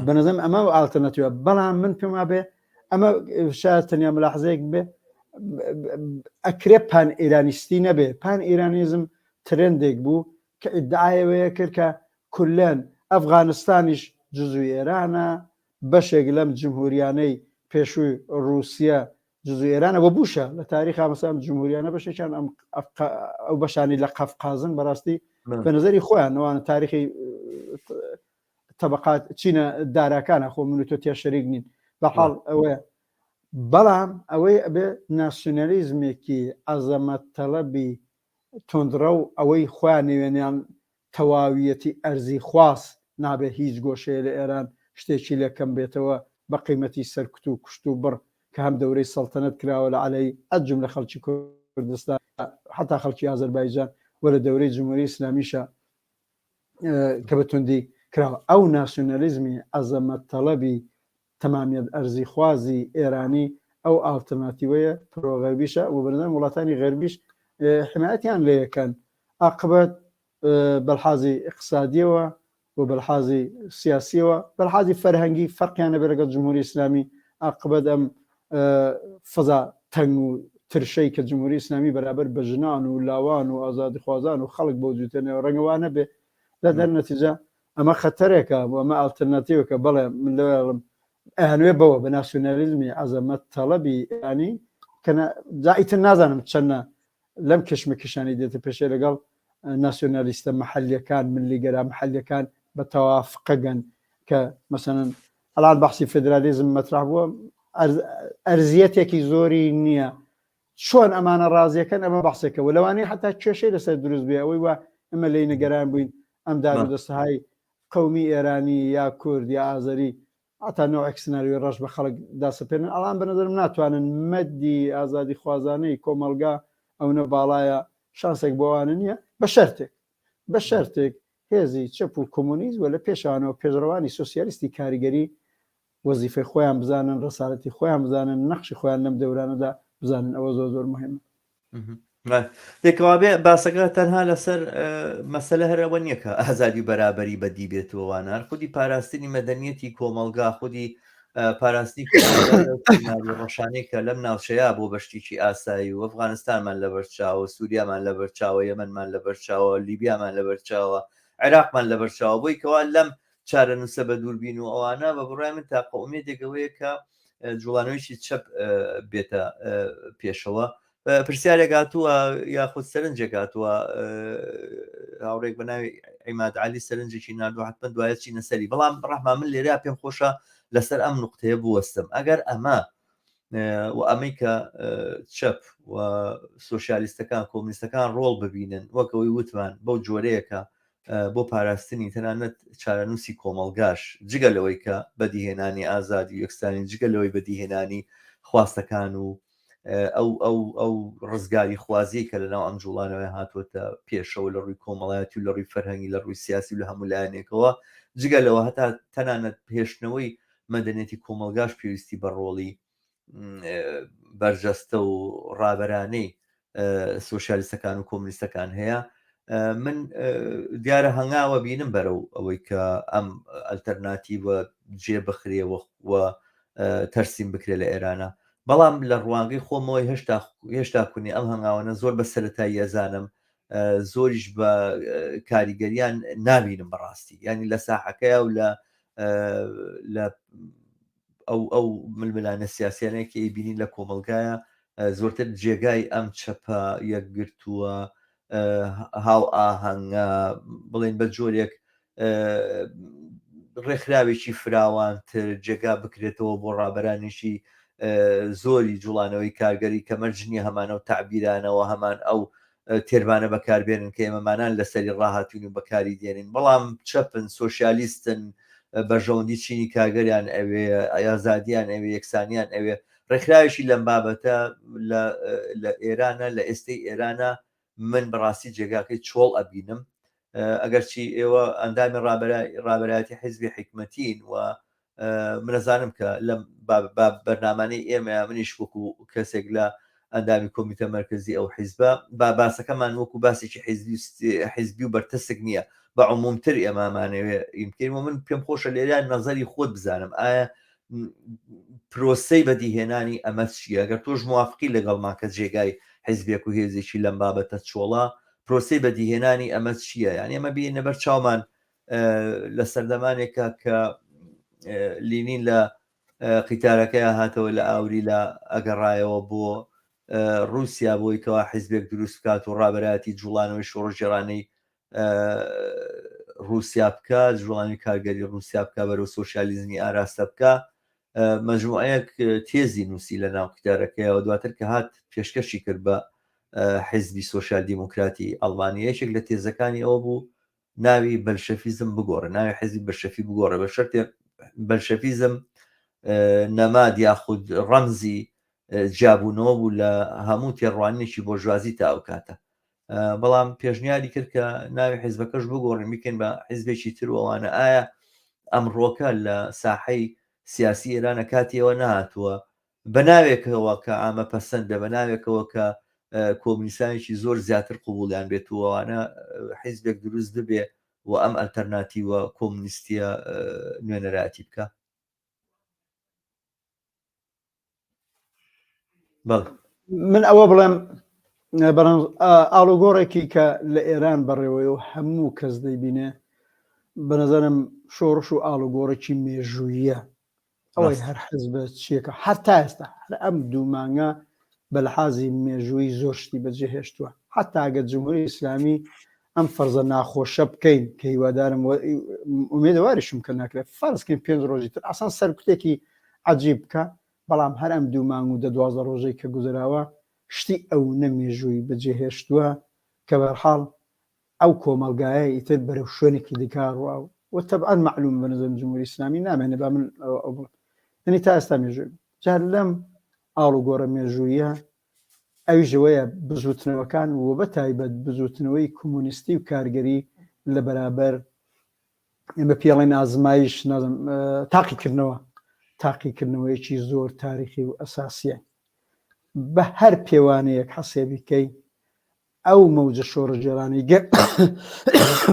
Speaker 3: بەنظەم ئەمە ئالترناتیوە بەڵام من پێم وابێ ئەمە شاید تەنیا ملاحزەیەک بێ ئەکرێ پان ئێرانیستی نەبێ پان ئێرانیزم ترندێک بوو کە ئیدعایەوەیە کرد کە کولەن ئەفغانستانیش جزوی ئێرانە بەشێک لەم جمهوریانەی پێشووی رووسیا جزوی ئێرانە بۆ بووشە لە تاریخ مەسام جمهوریانە بەشێکیان ئەو بەشانی لە قەفقازن بەڕاستی بە نظری خۆیان ئەوانە تاریخی طبقات چینە داراکانە خۆ من و تۆ تیا شەریک نین بەحاڵ ئەوەیە بەڵام ئەوەی ئەبێ ناسیۆنالیزمێکی عەزەمەت تەڵەبی تۆندڕە و ئەوەی خۆیان نێوێنیان تەواویەتی ئەرزی خواست نابێ هیچ گۆشەیە لە ئێران شتێکی لەکەم بێتەوە بە قیمەتی سەرکوت و کوشت و بڕ کە هەم دەورەی سەڵتەنەت کراوە لە عەلەی ئەجم لە خەڵکی کوردستان حتا خەڵکی ئازەربایجان وە لە دەورەی جمهوری ئیسلامیشە کە بەتوندی کراوە ئەو ناسیۆنالیزمی عەزەمەت تەڵەبی تەمامیەت ئەرزی خوازی ئێرانی ئەو ئالترناتیوەیە پرۆغەربیشە و بەنظەم وڵاتانی غەربیش حمایەتیان لێ یەکەن عاقبەت بەلحازی اقتصادیەوە و بەلحازی سیاسیەوە بەلحازی فەرهەنگی فەرقیانە بێ لەگەڵ جمهوری ئیسلامی عاقبەت ئەم فەزا تەنگ و ترشەی کە جمهوری ئیسلامی بەرابەر بە ژنان و لاوان و ئازادی خوازان و خەڵک بۆ جوتێنەوە ڕەنگەوانە بێ لە دەرنەتیجە ئەمە خەتەرێکە بۆ ئەمە ئالترناتیوەکە بەڵێ من لەوێڵم ئەهانوێ بەوە بە ناسیۆنالیزمی عەزەمەت تەڵەبی ئێرانی کە جائیتر نازانم چەندە لەم کشمەکشانی دێتە پێشێ لەگەڵ ناسیۆنالیستە محەلیەکان ملیگەرا محەلیەکان بە تەوافقەگەن کە مەسەنن ئەلان بەحسی فێدرالیزم مەطرح بووە ئەرزیەتێکی زۆری نییە چۆن ئەمانە ڕازیەکەن ئەمە بەحسێکەوە لەوانەیە حتا کێشەی لەسەر دروست بێ ئەوەی وە ئەمە لی نەگەران بووین ئەم دار و دەستەهای قەومی ئێرانی یا کورد یا ئازەری ئاتا نەوەک سناریۆی ڕەش بە خەڵک داسەپێنن ئەڵام بەنەزەرم ناتوانن مەدی ئازادی خوازانەی کۆمەلگا ئەوە باڵایە شانسێک بۆوانە نییە بە شەرتێک هێزی چەپ و کۆمونیزم وە لە پێشانەوە پێشڕەوانی سۆسیالیستی کاریگەری وەزیفەی خۆیان بزانن ڕسالەتی خۆیان بزانن نەخشی خۆیان لەم دەورانەدا بزانن ئەوە زۆر مهمە.
Speaker 1: دێکەوابێ باسەکە تەنها لەسەر مەسەلە هەرەوە نییە کە ئازادی بەرابەری بەدی بێتەوەوانان خودی پاراستنی مەدەنیەتی کۆمەلگا خودی پاراستنی ڕەشانەی کە لەم ناوچەیە بۆ بەشتێکی ئاسایی و ئەفغانستانمان لەبەرچاوە سووریامان لەبەرچاوە یەمەنمان لەبەرچاوە لیبیامان لەبەرچاوە عێراقمان لەبەرچاوە بۆی کەوا لەم چارە نووسە بە دووربین و ئەوانە بە بڕای من تاقە ئومێدێکەوەیە کە جوڵانەوەیکی چەپ بێتە پێشەوە پرسیارێک هاتووە یاخود سەرنجێک هاتووە هاوڕێک بە ناوی عیمادعالی سەرنجێکی نردووە حتممە دوایەت چینە سەری بەڵام ڕەحمان من لێرە پێم خۆشە لەسەر ئەم نقطەیە بوەستم ئەگەر ئەمە و ئەمەی کە چەپ و سۆشیالیستەکان کۆمونیستەکان ڕۆڵ ببینن وەکەوەی وتمان بەو جۆرەیەکە بۆ پاراستنی تەنانەت چارەنووسی کۆمەلگاش جگە لەوەی کە بەدیهێنانی ئازادی و یەکستانی جگە لەوەی بەدیهێنانی خواستەکان و ئەو ڕزگاری خوازی کە لەناو ئەم جوڵانەوەی هاتوۆتە پێشەوە لە ڕووی کۆمەڵایەتی و لە ڕووی فەرهەنگی لە ڕووی سیاسی و لە هەموو لایەنێکەوە جگە لەوە هەتا تەنانەت پێشنەوەی مەدەنێتی کۆمەلگاش پێویستی بە ڕۆڵی بەرجەستە و ڕابەرانەی سۆشیالیستەکان و کۆمونیستەکان هەیە من دیارە هەنگاوە بینم بەرەو ئەوەی کە ئەم ئەلتەرناتیڤە جێ بخرێەوە و تەرسیم بکرێ لە ئێرانە بەڵام لە ڕوانگەی خۆمەوەی هێشتا کونی ئەم هەنگاوانە زۆر بە سەرەتایی ئەزانم زۆریش بە کاریگەریان نابینم بەڕاستی ینی لە ساحەکەیە و لە ئەو ململانە سیاسیانەیە کە ئەیبینین لە کۆمەلگایە زۆرتر جێگای ئەم چەپە یەکگرتووە هاو ئاهەنگە بڵێن بە جۆرێک ڕێکخراوێکی فراوانتر جێگا بکرێتەوە بۆ ڕابەرانیشی زۆری جوڵانەوەی کارگەری کە مەرجنی هەمانە و تعبیرانەوە هەمان ئەو تێربانە بەکاربێنن کە ئێمەمانان لەسەری ڕاهاتوین و بەکاری دێنین بەڵام چەپن سۆشیالیستن بەژەوەندی چینی کارگەریان ئەوێ ئازادیان ئەوێ یەکسانیان ئەوێ ڕێکخراوێکی لەم بابەتە لە ئێرانە لە ئێستەی ئێرانە من بەڕاستی جێگاکەی چۆڵ ئەبینم ئەگەرچی ئێوە ئەندامی ڕابەرایەتی حیزبی حکمەتین و منەزانم کە لەم بەرنامانەی ئێمە منیش وەکو کەسێک لە ئەندامی کۆمیتە مەرکەزی ئەو حیزبە باسەکەمان وەکو باسێکی حیزبی و بەرتەسک نییە بە عمومتر ئێمامانەوێ ئیمکن و من پێم خۆشە لێران نەزەری خۆت بزانم ئایا پرۆسەی بەدیهێنانی ئەمە چیە ئەگەر تۆش موافقی لەگەڵمان کە جێگای حیزبێک و هێزێکی لەم بابەتە چۆڵە پرۆسەی بەدیهێنانی ئەمە چییە یعنی ئەمە بینە بەر چاومان لە سەردەمانێکە کە لینین لە قیتارەکەی هاتەوە لە ئاوری لە ئەگەڕایەوە بۆ رووسیا بۆی کەوا حیزبێک دروست بکات و ڕابەتی جوڵانەوەی شۆڕژێرانەی رووسیا بکە جوڵانی کارگەری رووسیا بکە بەرەو سۆشیالیزمی ئاراستە بکە مەجموعەیەک تێزی نووسی لە ناو قیتارەکەیەوە دواتر کە هات پێشکەشی کرد بە حیزبی سۆشیال دیموکراتی ئەڵمانیەیەکێک لە تێزەکانی ئەوە بوو ناوی بەلشەفیزم بگۆڕە ناوی حیزبی بەشەفی بگۆڕە بە شەرتێ بەلشەفیزم نەماد یاخود ڕەمزی جیابوونەوە بوو لە هەموو تێڕوانێکی بۆژوازی تا ئەو کاتە بەڵام پێشنیاری کرد کە ناوی حیزبەکەش بگۆڕین میکەن بە حیزبێکی تر ئەوانە ئایا ئەمڕۆکە لە ساحەی سیاسی ئێرانە کاتیەوە نهاتووە بە ناوێکەوە کە ئامە پەسەند بێ بە ناوێکەوە کە کۆمونیستانێکی زۆر زیاتر قوبولیان بێتوەوانە حیزبێک دروست ببێ و ئەم ئەلتەرناتیڤە کۆمونیستیە نوێنەراتی بکە
Speaker 3: من ئەوە بڵێم ئاڵوگۆڕێکی کە لە ئێران بەڕێوەی و هەموو کەس دەیبینێ بە نەزەرم شۆڕش و ئاڵوگۆڕێکی مێژوویە ئەوەی هەر حیزبە چیەکە هەتا ئێستا ئەم دوو مانگە بە لەحازی مێژووی زۆر شتی بەجێهێشتووە حتا ئەگەر جمهوری ئیسلامی ئەم فەرزە ناخۆشە بکەین کە هیوادارم ئومێدەواریشم کە ناکرێت فەرزکەین 5 ڕۆژی تر ئاسان سەرکوتێکی عەجیب بکە بەڵام هەر ئەم دوو مانگ و 12 ڕۆژەی کە گوزراوە شتی ئەو نەمێژووی بەجێهێشتووە کە بەرحاڵ ئەو کۆمەلگایە ئیتر بەرەو شوێنێکی دیکارڕوا و تەبعەن معلوم بەنظام جمهوری ئیسلامی نامێنێ با من ئەنی تا ئێستا مێژووی جار لەم ئاڵوگۆڕە مێژوویە ئەویژەوەیە بزوتنەوەکان و بە تایبەت بزوتنەوەی کۆمونیستی و کارگەری لە بەرابەر ئێمە پێڵێن ئازمایش تاقیکردنەوە تاقیکردنەوەیەکی زۆر تاریخی و ئەساسیە بە هەر پێوانەیەک حەسێبیکەی ئەو مەوجە شۆڕەجێرانەی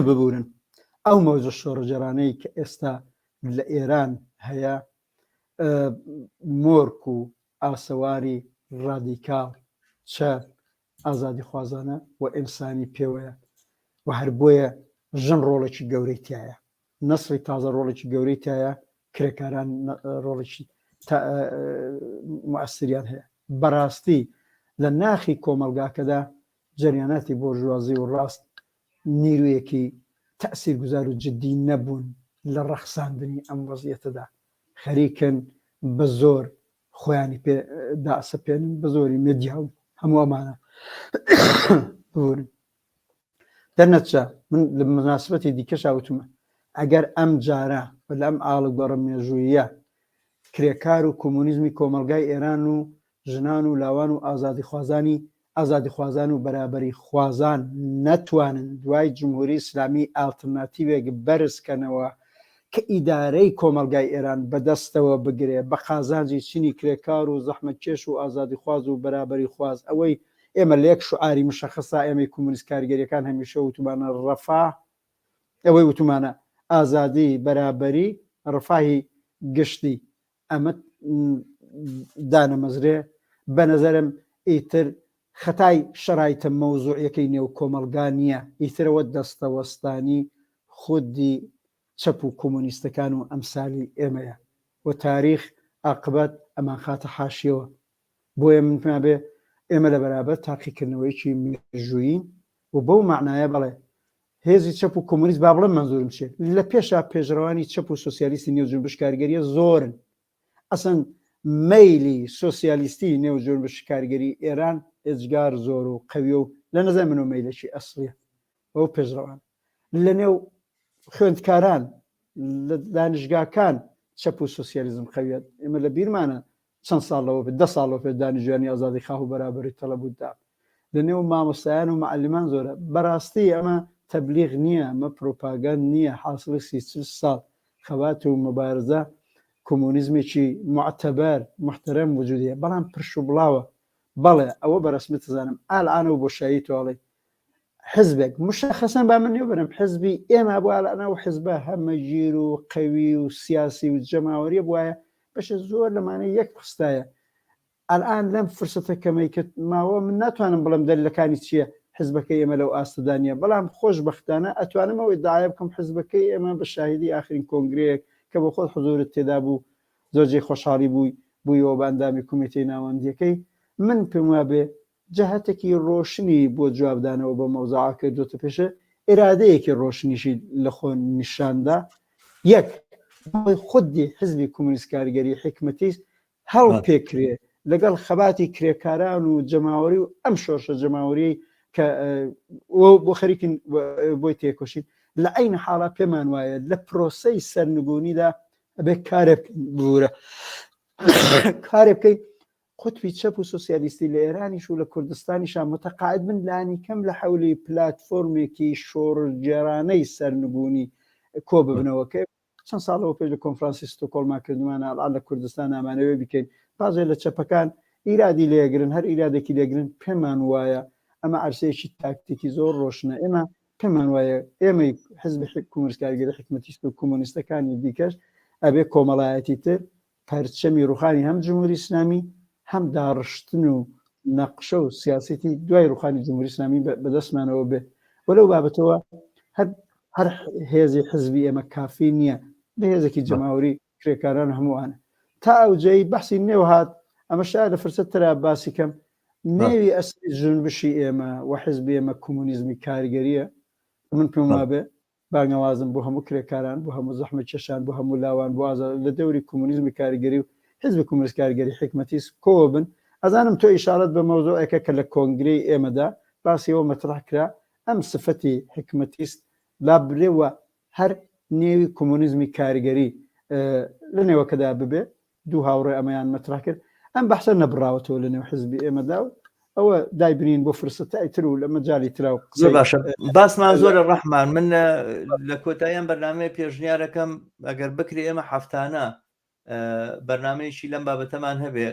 Speaker 3: ببورن ئەو مەوجە شۆڕەجێرانەی کە ئێستا لە ئێران هەیە مۆرک و ئاسەواری ڕادیکاڵ چە ئازادی خوازانە و ئینسانی پێوەیە و هەر بۆیە ژن ڕۆڵێکی گەورەی تایە نەسری تازە ڕۆڵێکی گەورەی تایە کرێکاران ڕۆڵێکی موەسسریان هەیە بەڕاستی لە ناخی کۆمەلگاکەدا جریاناتی بۆرژوازی و ڕاست نیرویەکی تەسیرگوزار و جدی نەبوون لە ڕەخساندنی ئەم وەزیەتەدا خەریکن بە زۆر خۆیانی داسەپێنن بە زۆری مدیا و هەموو ئەمانە بورن دەرنەچە من لە مناسبەتی دیکەش ئاوتمە ئەگەر ئەم جارە لە ئەم ئاڵگەڕە مێژوویە کرێکار و کۆمونیزمی کۆمەلگای ئێران و ژنان و لاوان و ئازادی خوازان و بەرابەری خوازان نەتوانن دوای جمهوری ئیسلامی ئالترناتیڤێک بەرزکەنەوە کە ئیدارەی کۆمەلگای ئێران بەدەستەوە بگرێ بە قازانجی چینی کرێکار و زەحمەتکێش و ئازادی خواز و بەرابەری خواز ئەوەی ئێمە لە یەک شعاری مشەخصا ئێمەی کۆمونیست کارگەریەکان هەمیشە وتمانە ڕەفا ئەوەی وتمانە ئازادی بەرابەری ڕفاهی گشتی ئەمە دانەمەزرێ بە نەزەرم ئیتر خەتای شەرایتە مەوزوعیەکەی نێو کۆمەلگا نییە ئیترەوە دەستەوەستانی خودی چەپ و کۆمونیستەکان و ئەمسالی ئێمەیە و تاریخ عاقبەت ئەمان خاتە حاشیەوە بۆیە من پێم بێ ئێمە لە بەرابەر تاقیکردنەوەیکی مێژوویین و بەو معنایە بڵێ هێزی چەپ و کۆمونیست با بڵێ منزورم چێت لە پێشا پێشڕەوانی چەپ و سۆسیالیستی نێو جنبش کارگەریە زۆرن ئەسەن مەیلی سۆسیالیستی نێو جنبش کارگەری ئێران ئێجگار زۆر و قەویە و لە نەزای من و مەیلێکی ئەسڵیە ئەو پێشڕەوان لە نێو خوێندکاران لە دانیشگاکان چەپ و سۆسیالیزم قەویەت ئێمە لە بیرمانە چەند ساڵەوە 10 ساڵەوە پێ دانیژوانی ئازادی خاو و بەرابەری تەڵەبوودا لە نێو مامۆستایان و معلمان زۆرە بەڕاستی ئەمە تەبلیغ نییە ئەمە پرۆپاگاند نییە حاصلی 30 ساڵ خەوات و مبارزە کۆمونیزمێکی معتەبەر محتەرەم وجودیە بەڵام پرش و بڵاوە بەڵێ ئەوە بەرەسمی تزانم ئالعانە و بۆشایی تۆڵی حزبێک مشەخەسەن با من نێو بەرم حزبی ئێمە بووە ئەنا و حزبە هەمە گیر و قەوی و سیاسی و جەماوەریە بواە بەشە زۆر لەمانە یەک خستایە ئەلان لەم فرسەتە کەمەی کە ماوە من ناتوانم بڵم دەلەکانی چییە حزبەکەی ئێمە لەو ئاستەدانە بەڵام خۆشبەختانە ئەتوانمەوەی داعای بکەم حزبەکەی ئێمە بە شاهدی ئاخرین کۆنگرەیەک کە بۆ خۆت حضورت تێدا بوو زۆرجێ خۆشحاڵی بوویەوە باندامی کومیتەی ناوەندیەکەی من پێم وابێ جەهەتێکی ڕۆشنی بۆ جوابدانەوە بە مەوزوعا کردوتە پێشە ئێرادەیەکی ڕۆشنیشی لە خۆ نیشاندا یەک خودی حزبی کۆمونیست کارگەری حکمەتیست هەڵ پێکرێ لەگەڵ خەباتی کرێکاران و جەماوەری و ئەم شۆرشە جەماوەری کە بۆ خەریکن بۆی تێکۆشین لە عینە حاڵا پێمان وایە لە پرۆسەی سەرنگونیدا ئەبێ کارێ بورە کارێ بکەی قوتبی چەپ و سۆسیالیستی لە ئێرانیش و لە کوردستانیشان متەقاعد من لانی کەم لە حەولی پلاتفۆرمێکی شۆڕجێرانەی سەرنگونی کۆ ببنەوەکە چەند ساڵەوە پێش لە کۆنفرانسی ستۆکۆڵما کردومانە ئەڵان لە کوردستان ئامانەوە بکەین پازێ لە چەپەکان ئیرادی لێگرن هەر ئیرادێکی لێگرن پێمان وایە ئەمە عەرسەیەکی تاکتیکی زۆر ڕۆشنە ئێمە پێمان وایە ئێمەی حزبی کۆمونیست کارگەری حکمەتیست و کۆمونیستەکانی دیکەش ئەبێ کۆمەڵایەتی تر پەرچەمی ڕوخانی هەم جمهوری ئیسلامی هەم داڕشتن و نەقشە و سیاسەتی دوای ڕوخانی جمهوری ئیسلامی بەدەستمانەوە بێ وەلەو بابەتەوە هەر هێزی حزبی ئێمە کافی نییە لە هێزێکی جەماوەری کرێکاران هەمووانە تا ئەوجەی بەحسی نێو هات ئەمە شاید لە فرسەت ترا باسی کەم نێوی ئەسلی ژنبشی ئێمە و حزبی ئێمە کۆمونیزمی کارگەریە من پێم وابێ بانگەوازم بۆ هەموو کرێکاران بۆ هەموو زەحمەت کێشان بۆ هەموو لاوان بۆ لە دەوری کۆمونیزمی کارگەری و حزب کۆمونیست کارگەری حکمەتیست کۆبن ئەزانم تۆ ئیشارەت بە مەوزوعەکە کە لە کۆنگرەی ئێمەدا باسیەوە مەطرح کرا ئەم سفەتی حکمەتیست لا برێوە هەر نێوی کۆمونیزمی کارگەری لە نێوەکەدا ببێ دوو هاوڕێ ئەمەیان مەطرح کرد ئەم بەحسە نەبراوەتەوە لە نێو حزبی ئێمەدا و ئەوە دایبرین بۆ فرسەتای تر و لە مەجای ترا و
Speaker 1: زۆر باشە باسمان زۆرە ڕەحمان من لە کۆتاییان بەرنامەیە پێشنیارەکەم ئەگەر بکری ئێمە هەفتانە بەرنامەیەکی لەم بابەتەمان هەبێ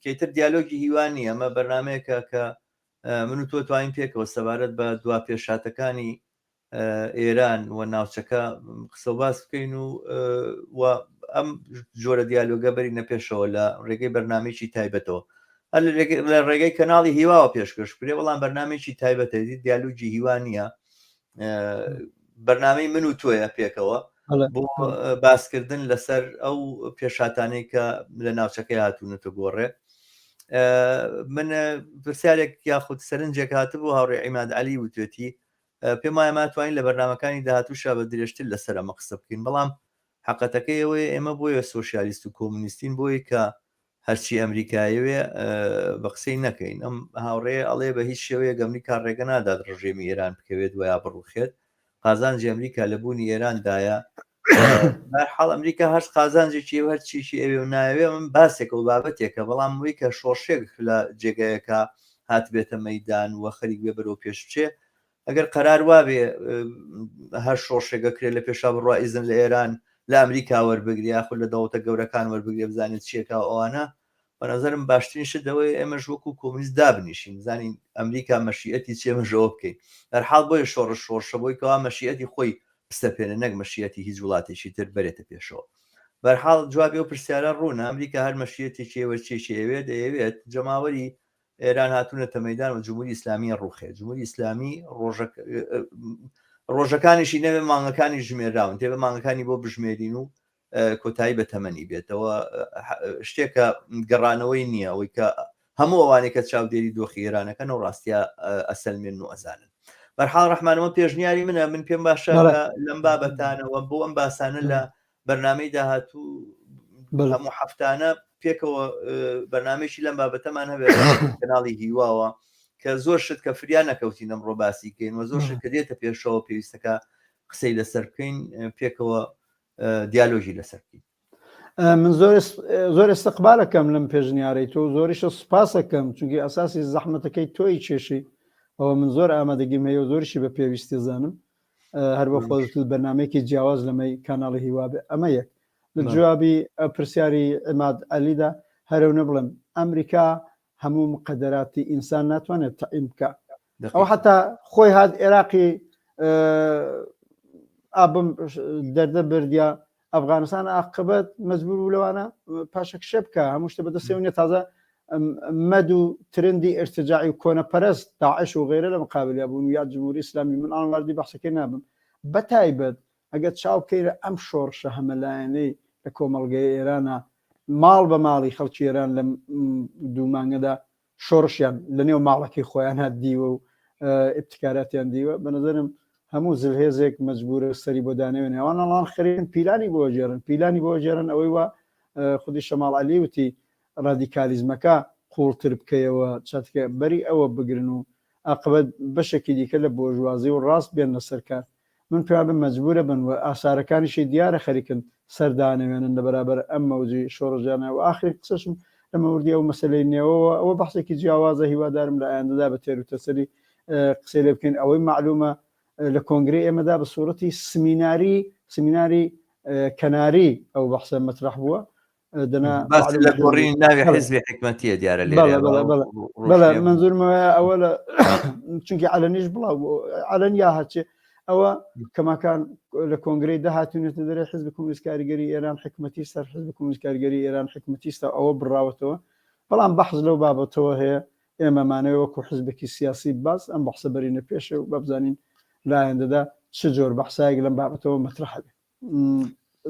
Speaker 1: کەیتر دیالۆگی هیوانی ئەمە بەرنمەیەکە کە من و تۆ توانین پێکەوە سەبارەت بە دوا پێشاتەکانی ئێران و ناوچەکە قسە باس بکەین و ئەم جۆرە دیالۆگە بەرینە پێشەوە لە ڕێگەی بەرنمێکی تایبەتەوە لە ڕێگەی کەناڵی هیواوە پێشکەش کرێ بەڵام بەرنمێکی تایبەتە دیالوجی هیوانە بەرنمەی من و تۆیە پێکەوە بۆ باسکردن لەسەر ئەو پێشاتانەی کە لە ناوچەکەی هاتوونەتە گۆڕێ من پرسیارێک یاخود سەرنجێک هاتبوو هاوڕێ عیماد عەلی وتوێتی پێم وایە ماتوانین لە بەرنمەکانی داهاتووشا بە درێژتر لەسەر ئەمە قسە بکەین بەڵام حقەتەکەی ئەوەیە ئێمە بۆیە سۆشیالیست و کۆمونیستین بۆی کە هەرچی ئەمریکایەوێ بە قسەی نەکەین ئەم هاوڕێ ئەڵێ بە هیچ شێوەیە ئەمریکا ڕێگە نادات ڕژێمی ئێران بکەوێت ویا بڕوخێت قازانجی ئەمریکا لە بوونی ئێراندایە حاڵ ئەمریکا هەر قازانجێکی هەر چیشی ئەوێ و ناوێ من باسێکە و بابەتێکە بەڵام وی کە شۆشێک لە جێگایەکە هات بێتە مەیدان و خەریک بێ بەرەو پێش بچێ ئەگەر قەرار وابێ هەر شۆشێگە کرێت لە پێشا بڕوا ئیزن لە ئێران لە ئەمریکا وەربگری یاخود لە دەوڵەتە گەورەکان وەربگرێ بزانێت چیەکە ئەوانە بە نظرم باشترین شت دەوەی ئێمەش وەکو کۆمونیست دابنیشین زانین ئەمریکا مەشیەتی چێمەژەوە بکەین هەرحاڵ بۆیە شۆڕش شۆڕشە بۆی کەوا مەشیەتی خۆی پستەپێنە نەک مەشیەتی هیچ وڵاتێکی تر بەرێتە پێشەوە بەرحاڵ جوابی و پرسیارە ڕوونە ئەمریکا هەر مەشیەتێکی وەرچێکی ئەوێت دەیەوێت جەماوەری ئێران هاتوونەتە مەیدان و جمهوری ئیسلامی ڕوخێت جمهوری ئیسلامی ڕۆژەکانیشی نەوێ مانگەکانی ژمێراون تێبە مانگەکانی بۆ بژمێرین و کۆتایی بە تەمەنی بێتەوە شتێکە گەڕانەوەی نییە ئەوەی کە هەموو ئەوانێک کە چاودێری دۆخی ئێرانەکەن و ڕاستیا ئەسەلمێن و ئەزانن بەرحاڵ ڕەحمانەوە پێشنیاری منە من پێم باشە لەم بابەتانەوە بۆ ئەم باسانە لە بەرنامەی داهاتوو هەموو هەفتانە پێکەوە بەرنامێکی لەم بابەتەمان هەبێت کەناڵی هیواوە کە زۆر شت کە فریان نەکەوتین ئەمڕۆ باسی بکەین و زۆر شت کە دێتە پێشەوە پێویستەکە قسەی لەسەر بکەین پێکەوە دیالۆژی لەسەر بکەین
Speaker 3: من زۆر استقبالەکەم لەم پێشنیارەی تۆ زۆریشە سوپاسەکەم چونکی ئەساسی زەحمەتەکەی تۆی کێشی ئەوە من زۆر ئامادەگیم هەیە و زۆریشی بە پێویستی زانم هەر بە خۆت بەرنمەیەکی جیاواز لەمەی کاناڵی هیوابێ ئەمە یەک لە جوابی پرسیاری عیماد عەلیدا هەرەونە بڵێم ئەمریکا هەموو مقدراتی ئینسان ناتوانێت تەعیین بکە ئەو حتا خۆی هات عێراقی ئابم دەردە بردیا ئەفغانستان عاقبەت مەجبور بوو لەوانە پاشەک شێ بکە هەموو شتە بەدەستێونێ تازە مەد و ترندی ئرتجاعی و کۆنەپەرست داعش و غیرە لە مقابلیا بوون و یا جمهوری ئیسلامی من ئاڵواردی بەحسەکەی نابم بەتایبەت ئەگەر چاوکەیرە ئەم شۆڕشە هەمەلایەنەی لە کۆمەڵگەی ئێرانە ماڵ بە ماڵی خەڵکی ئێران لە دوو مانگەدا شۆڕشیان لە نێو ماڵەکەی خۆیان هات دیوە و ئبتکاراتیان دیوە بە نظرم هەموو زلهێزێک مەجبورە سەری بۆ دانێوێن ئەوان ئەڵان خەرێن پیلانی بۆ ژێرن پیلانی بۆ ژێرن ئەوەی وە خودی شەماڵ عەلی وتی ڕادیکالیزمەکە قوڵتر بکەیەوە چاتکە بەری ئەوە بگرن و عاقبەت بەشێکی دیکە لە بۆژوازی و ڕاست بێنە سەرکار من پێم مەجبورە بن و ئاسارەکانیشی دیارە خەریکن سەردانەوێنن لە بەرابەر ئەم مەوجی شۆڕژانە و ئاخری قسەشم لە مەوردی ئەو مەسەلەی نێوەوە ئەوە بەحسێکی جیاوازە هیوادارم لە ئایندەدا بە تێر و تەسەری قسەی لێ بکەین ئەوەی معلومە لە کۆنگرێ ئێمەدا بە سوورەتی سمیناری کەناری ئەو بەحسە مەطرح بووە
Speaker 1: لە گۆڕین ناوی حیزبی حکمەتیە دیارە لێرە
Speaker 3: بەڵێ منزورمەوە ئەوە لە چونکی عەلەنیش بڵاو عەلەنیا هەچێ ئەوە کەماکان لە کۆنگرەی داهاتوونێتە دەرێ حیزب کۆمونیست کاریگەری ئێران حکمەتیستە حیزب کۆمونیست کاریگەری ئێران حکمەتیستە ئەوە بڕاوەتەوە بەڵام بەحث لەو بابەتەوە هەیە ئێمەمانەوە وەکو حیزبێکی سیاسی باس ئەم بەحسە بەرینە پێشە و بەبزانین لە ئایندەدا چ جۆر بەحسایەک لەم بابەتەوە مەطرحە بێ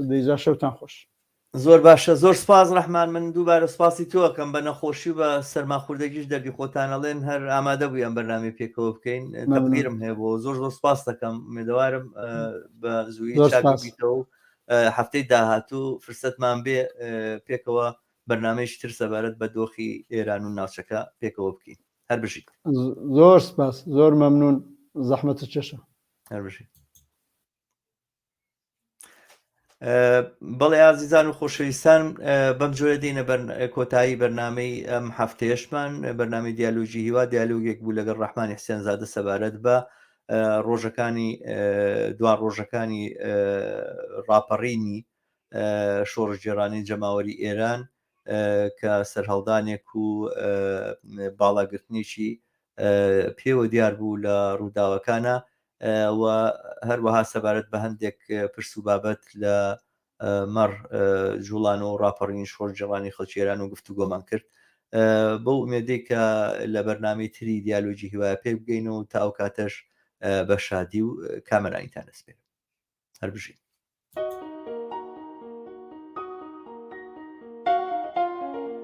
Speaker 3: دەیجا شەوتان خۆش
Speaker 1: زۆر باشە زۆر سپاس ڕەحمان من دووبارە سپاسی تۆکەم بە نەخۆشی و بە سەرماخوردەگیش دەردی خۆتانەڵێن هەر ئامادە بوویان بەرنامەی پێکەوە بکەین تەقدیرم هەیە بۆ زۆر سپاس دەکەم مێدەوارم بە زووی چاکبیتەوە و هەفتەی داهاتوو فرسەتمان بێ پێکەوە بەرنامەیەکی تر سەبارەت بە دۆخی ئێران و ناوچەکە پێکەوە بکەین هەر بژیت
Speaker 3: زۆر سپاس زۆر مەمنون زەحمەتت چێشە
Speaker 1: هەر بژیت بەڵێ ئازیزان و خۆشەویستان بەم جۆرە دێنە کۆتایی بەرنامەی ئەم هەفتەیەشمان بەرنامەی دیالۆژی هیوا دیالۆگێک بوو لەگەڵ ڕەحمانی حسێنزادە سەبارەت بە ڕۆژەکانی دوان ڕۆژەکانی ڕاپەڕینی شۆڕژێڕانی جەماوەری ئێران کە سەرهەڵدانێک و باڵاگرتنیشی پێوە دیار بوو لە ڕووداوەکانە و هەروەها سەبارەت بە هەندێک پرس و بابەت لە مەڕ جوڵان و ڕاپەڕین شۆڕجێڕانی خەڵکی ئێران و گفتوگۆمان کرد بۆ ئومێدەی کە لە بەرنامەی تری دیالۆجی هیوایە پێ بگەین و تا ئەو کاتەش بە شادی و کامەرانیتان دەسپێن هەر بژین.